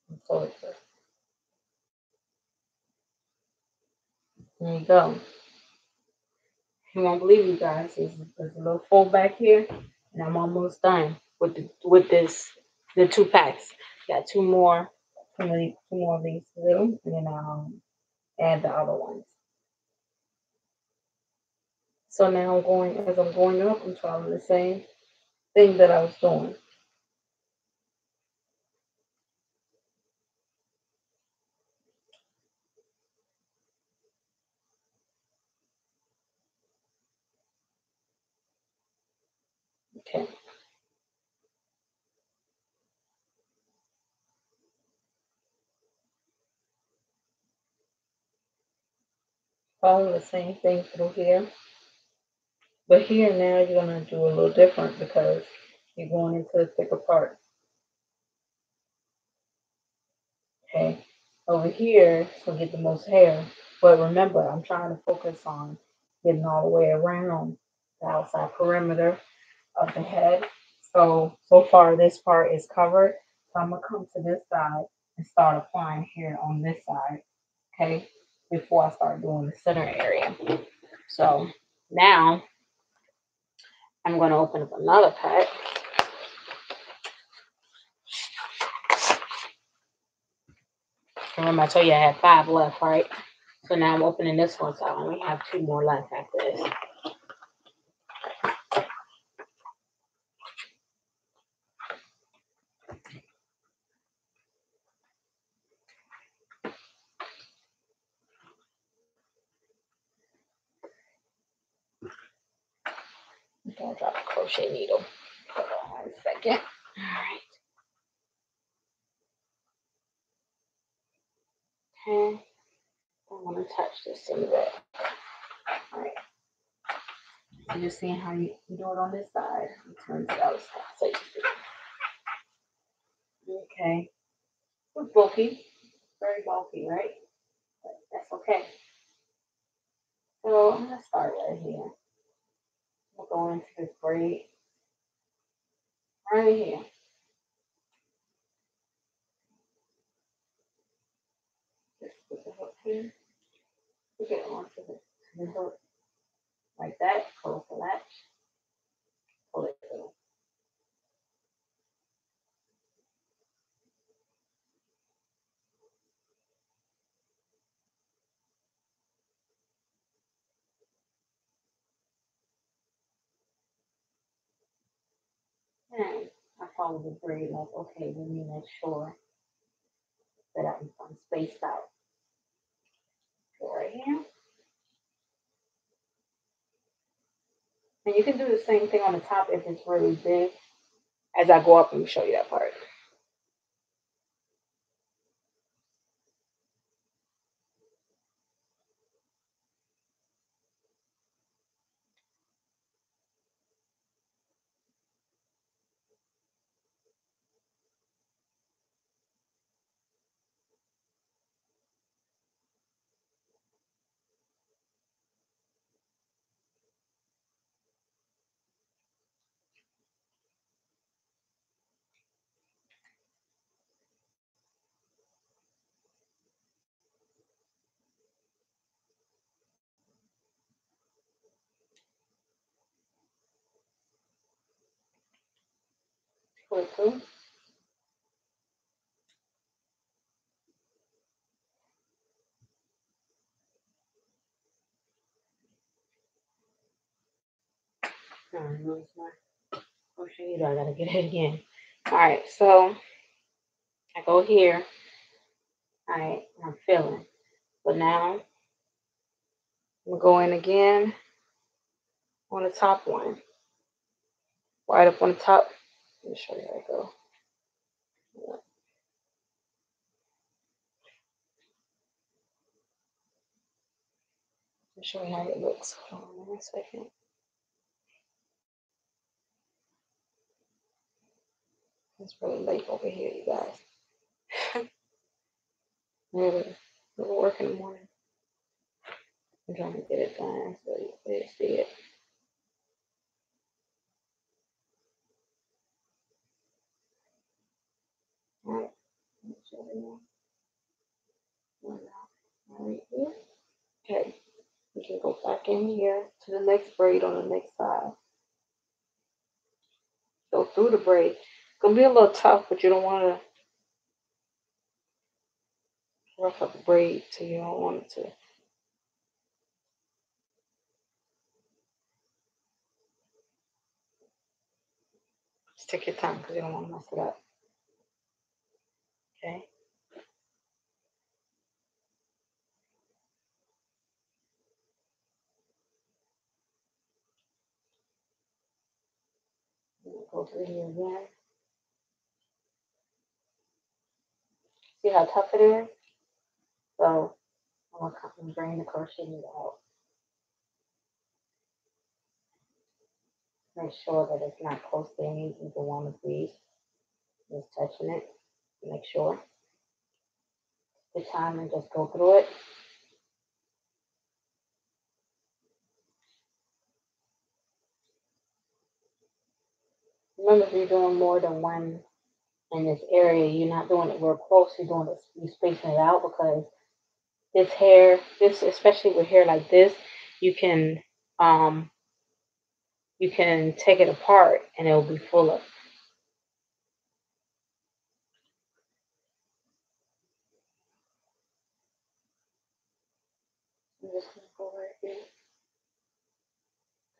And pull it through. There you go. You won't believe, you guys. There's a little fold back here, and I'm almost done with the 2 packs. Got two more of these little, and then I'll add the other ones. So now as I'm going up, I'm trying the same thing that I was doing. Okay. Follow the same thing through here. But here now you're going to do a little different because you're going into the thicker part. Okay. Over here, it's going to get the most hair. But remember, I'm trying to focus on getting all the way around the outside perimeter of the head. So far this part is covered. So I'm going to come to this side and start applying here on this side. Okay. Before I start doing the center area. So now I'm going to open up another pack. Remember I told you I had 5 left, right? So now I'm opening this one, so I only have 2 more left after this. I'm going to drop a crochet needle. Hold on 1 second. All right. Okay. I want to touch this in the back. All right. So you're seeing how you do it on this side. You turn to the other side so you see. Okay. It's bulky. Very bulky, right? But that's okay. So I'm going to start right here. We'll go into this braid right here. Just put the hook here. We get onto the hook like that. Close the latch. Pull it through. And I follow the braid like, okay, let me make sure that I'm spaced out. Go right here. And you can do the same thing on the top if it's really big. As I go up, let me show you that part. Pull it through. Oh, no, it's not. Crochet needle. I gotta get it again. All right, so I go here. All right, I'm feeling. But now I'm going again on the top one. Right up on the top. Let me show you how I go. Let me show you how it looks. Hold on 1 second. It's really late over here, you guys. Really, we'll work in the morning. I'm trying to get it done so you can see it. All right, let me show you. Right here. Okay, we can go back in here to the next braid on the next side. Go through the braid. It's gonna be a little tough, but you don't want to rough up the braid so you don't want it to. Take your time because you don't want to mess it up. Okay. Go through here again. See how tough it is? So I'm going to bring the crochet needle out. Make sure that it's not close to any either one of these. Just touching it. Make sure. Take time and just go through it. Remember, if you're doing more than one in this area, you're not doing it real close. You're doing it, you're spacing it out, because this hair, especially with hair like this, you can take it apart and it will be fuller. I'm just gonna go right here.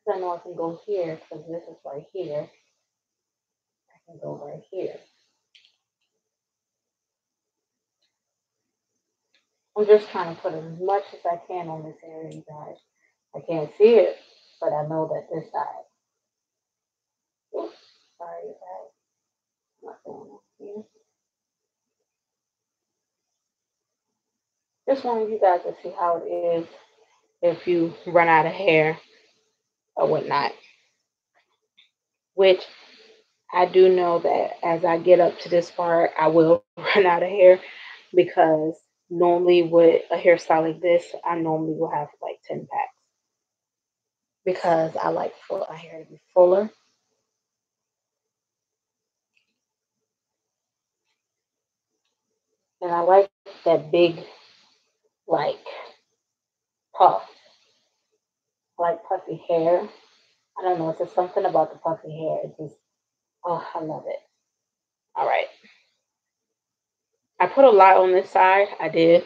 Because I know I can go here because this is right here. I can go right here. I'm just trying to put as much as I can on this area, you guys. I can't see it, but I know that this side. Oops, sorry, you guys. Not going on here. Just wanted you guys to see how it is if you run out of hair or whatnot. Which I do know that as I get up to this part, I will run out of hair, because normally with a hairstyle like this, I normally will have like 10 packs, because I like for my hair to be fuller. And I like that big, like, puff. I like puffy hair. I don't know, it's just something about the puffy hair. It just, oh, I love it. All right. I put a lot on this side. I did.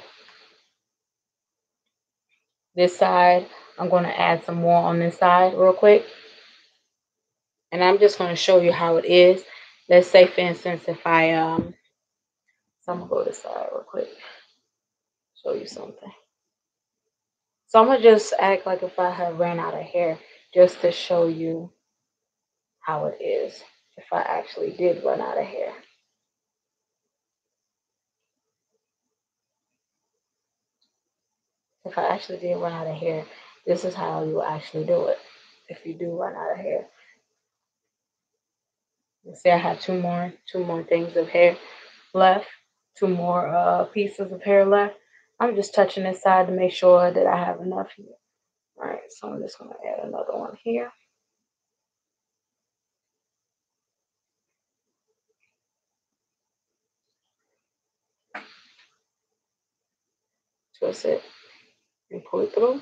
This side, I'm going to add some more on this side real quick. And I'm just going to show you how it is. Let's say, for instance, if I, so I'm going to go this side real quick. Show you something. So I'm going to just act like if I had ran out of hair, just to show you how it is if I actually did run out of hair. If I actually did run out of hair, this is how you actually do it. If you do run out of hair. Let's say I have two more things of hair left, two more pieces of hair left. I'm just touching this side to make sure that I have enough here. All right, so I'm just going to add another one here. Twist it and pull it through.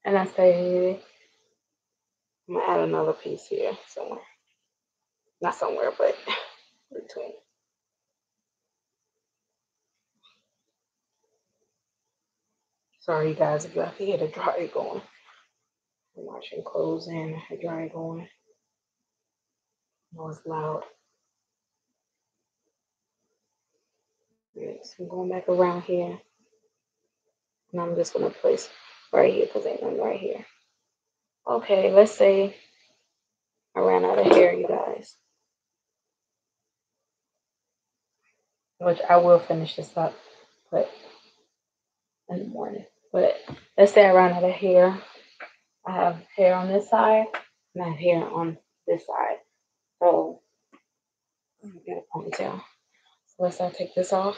And I say, I'm going to add another piece here somewhere. Not somewhere, but between. Sorry, you guys, if you have to hear the dryer going. I'm washing clothes and the dryer going. I know it's loud. Right, so I'm going back around here. And I'm just going to place right here because ain't nothing right here. Okay, let's say I ran out of hair, you guys. Which I will finish this up, but in the morning. But let's say I ran out of hair. I have hair on this side, and I have hair on this side. So I'm gonna get a ponytail. So let's take this off.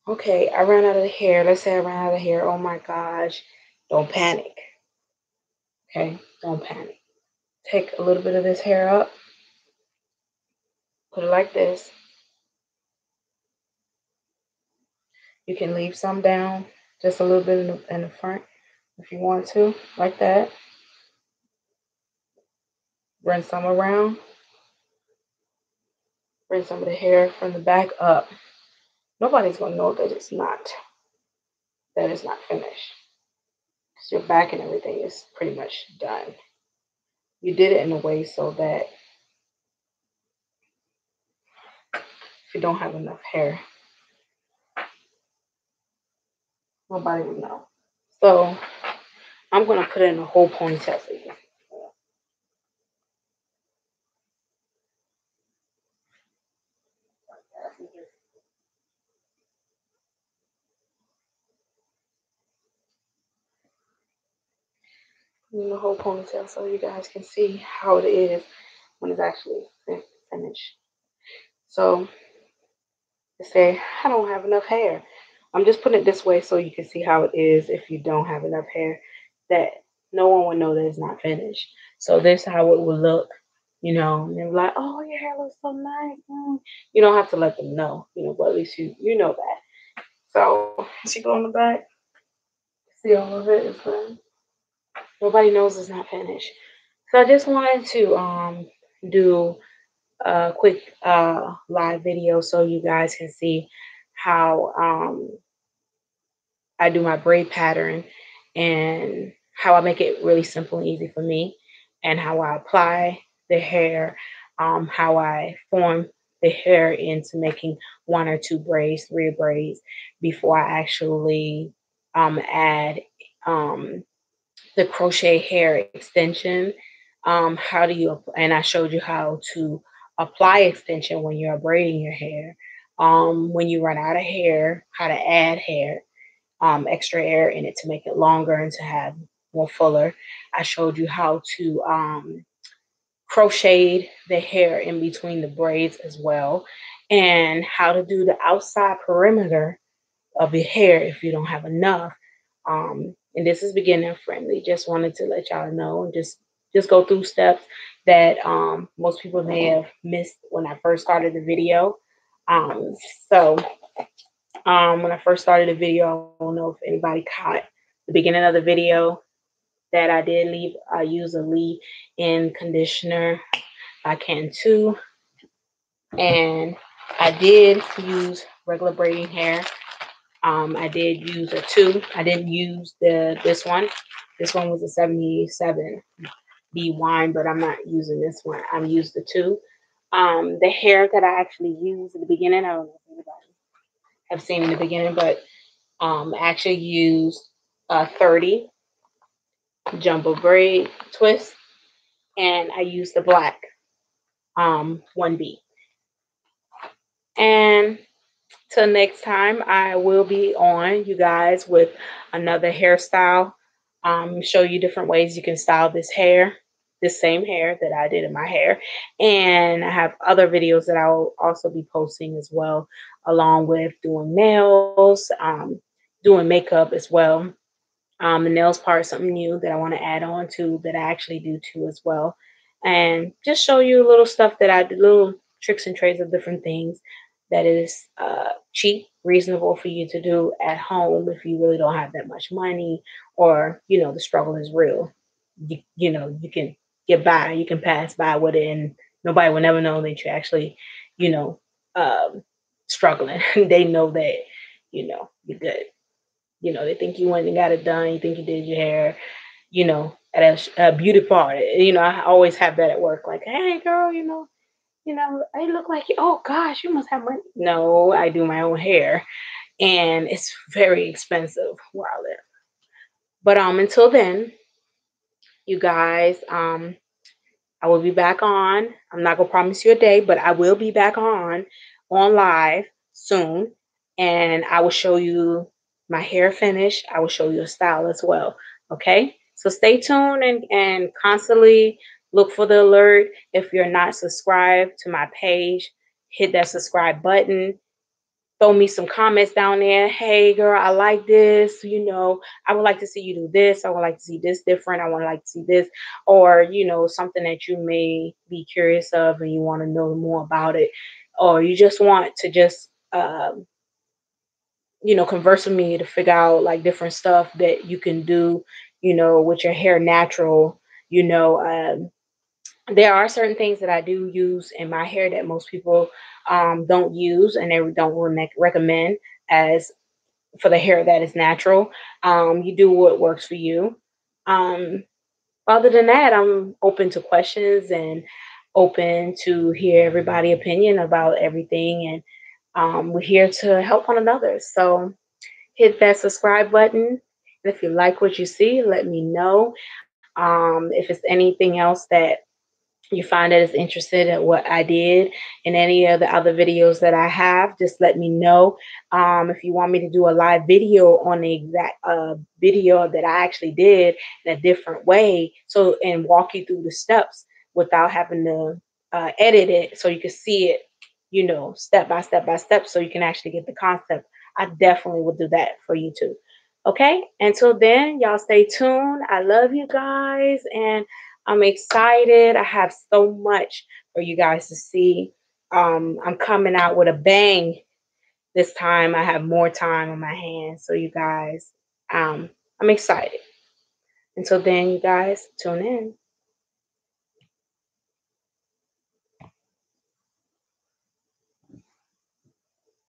Okay, I ran out of hair. Let's say I ran out of hair. Oh my gosh. Don't panic. Okay, don't panic. Take a little bit of this hair up. Put it like this. You can leave some down, just a little bit in the front if you want to, like that. Run some around. bring some of the hair from the back up. Nobody's gonna know that it's not finished. Because your back and everything is pretty much done. You did it in a way so that if you don't have enough hair, nobody will know. So I'm gonna put it in a whole ponytail for you. In the whole ponytail so you guys can see how it is when it's actually finished. So they say I don't have enough hair. I'm just putting it this way so you can see how it is if you don't have enough hair, that no one will know that it's not finished. So this is how it will look, you know, and they're like, oh, your hair looks so nice. You don't have to let them know, you know, but at least you know that. So see, go on the back, see all of it is done. Nobody knows it's not finished. So I just wanted to do a quick live video so you guys can see how I do my braid pattern and how I make it really simple and easy for me, and how I apply the hair, how I form the hair into making one or two braids, three braids before I actually add um, the crochet hair extension. How do you, and I showed you how to apply extension when you're braiding your hair. When you run out of hair, how to add hair, extra hair in it to make it longer and to have more fuller. I showed you how to crochet the hair in between the braids as well, and how to do the outside perimeter of your hair if you don't have enough. And this is beginner friendly. Just wanted to let y'all know and just go through steps that most people may have missed when I first started the video. Um, so when I first started the video, I don't know if anybody caught the beginning of the video that I did leave. I use a leave-in conditioner by Cantu, and I did use regular braiding hair. I did use a 2. I didn't use this one. This one was a 77 B wine, but I'm not using this one. I'm using the 2. The hair that I actually used in the beginning, I don't know if anybody have seen in the beginning, but I actually used 30 jumbo braid twist, and I used the black 1B. And till next time, I will be on, you guys, with another hairstyle. Show you different ways you can style this hair, this same hair that I did in my hair. And I have other videos that I'll also be posting as well, along with doing nails, doing makeup as well. The nails part is something new that I want to add on to, that I actually do too as well. And just show you little stuff that I did, little tricks and trades of different things that is cheap, reasonable for you to do at home if you really don't have that much money, or, you know, the struggle is real. You know, you can get by, you can pass by with it, and nobody will never know that you're actually, you know, struggling. They know that, you know, you're good. You know, they think you went and got it done. You think you did your hair, you know, at a beauty party. You know, I always have that at work. Like, hey, girl, I look like you. Oh gosh, you must have money. No, I do my own hair, and it's very expensive where I live. But until then, you guys, I will be back on. I'm not gonna promise you a day, but I will be back on live soon, and I will show you my hair finish. I will show you a style as well. Okay, so stay tuned and constantly look for the alert. If you're not subscribed to my page, hit that subscribe button. Throw me some comments down there. Hey, girl, I like this. You know, I would like to see you do this. I would like to see this different. I would like to see this, or, you know, something that you may be curious of and you want to know more about it, or you just want to just, you know, converse with me to figure out like different stuff that you can do, you know, with your hair natural, you know, There are certain things that I do use in my hair that most people don't use and they don't recommend as for the hair that is natural. You do what works for you. Um, Other than that, I'm open to questions and open to hear everybody's opinion about everything. And we're here to help one another. So hit that subscribe button. And if you like what you see, let me know. If it's anything else that you find that is interested in what I did and any of the other videos that I have, just let me know. If you want me to do a live video on the exact video that I actually did in a different way, so and walk you through the steps without having to edit it, so you can see it, step by step by step, so you can actually get the concept. I definitely will do that for you too. Okay, until then, y'all stay tuned. I love you guys, and I'm excited. I have so much for you guys to see. I'm coming out with a bang this time. I have more time on my hands. So, you guys, I'm excited. Until then, you guys, tune in.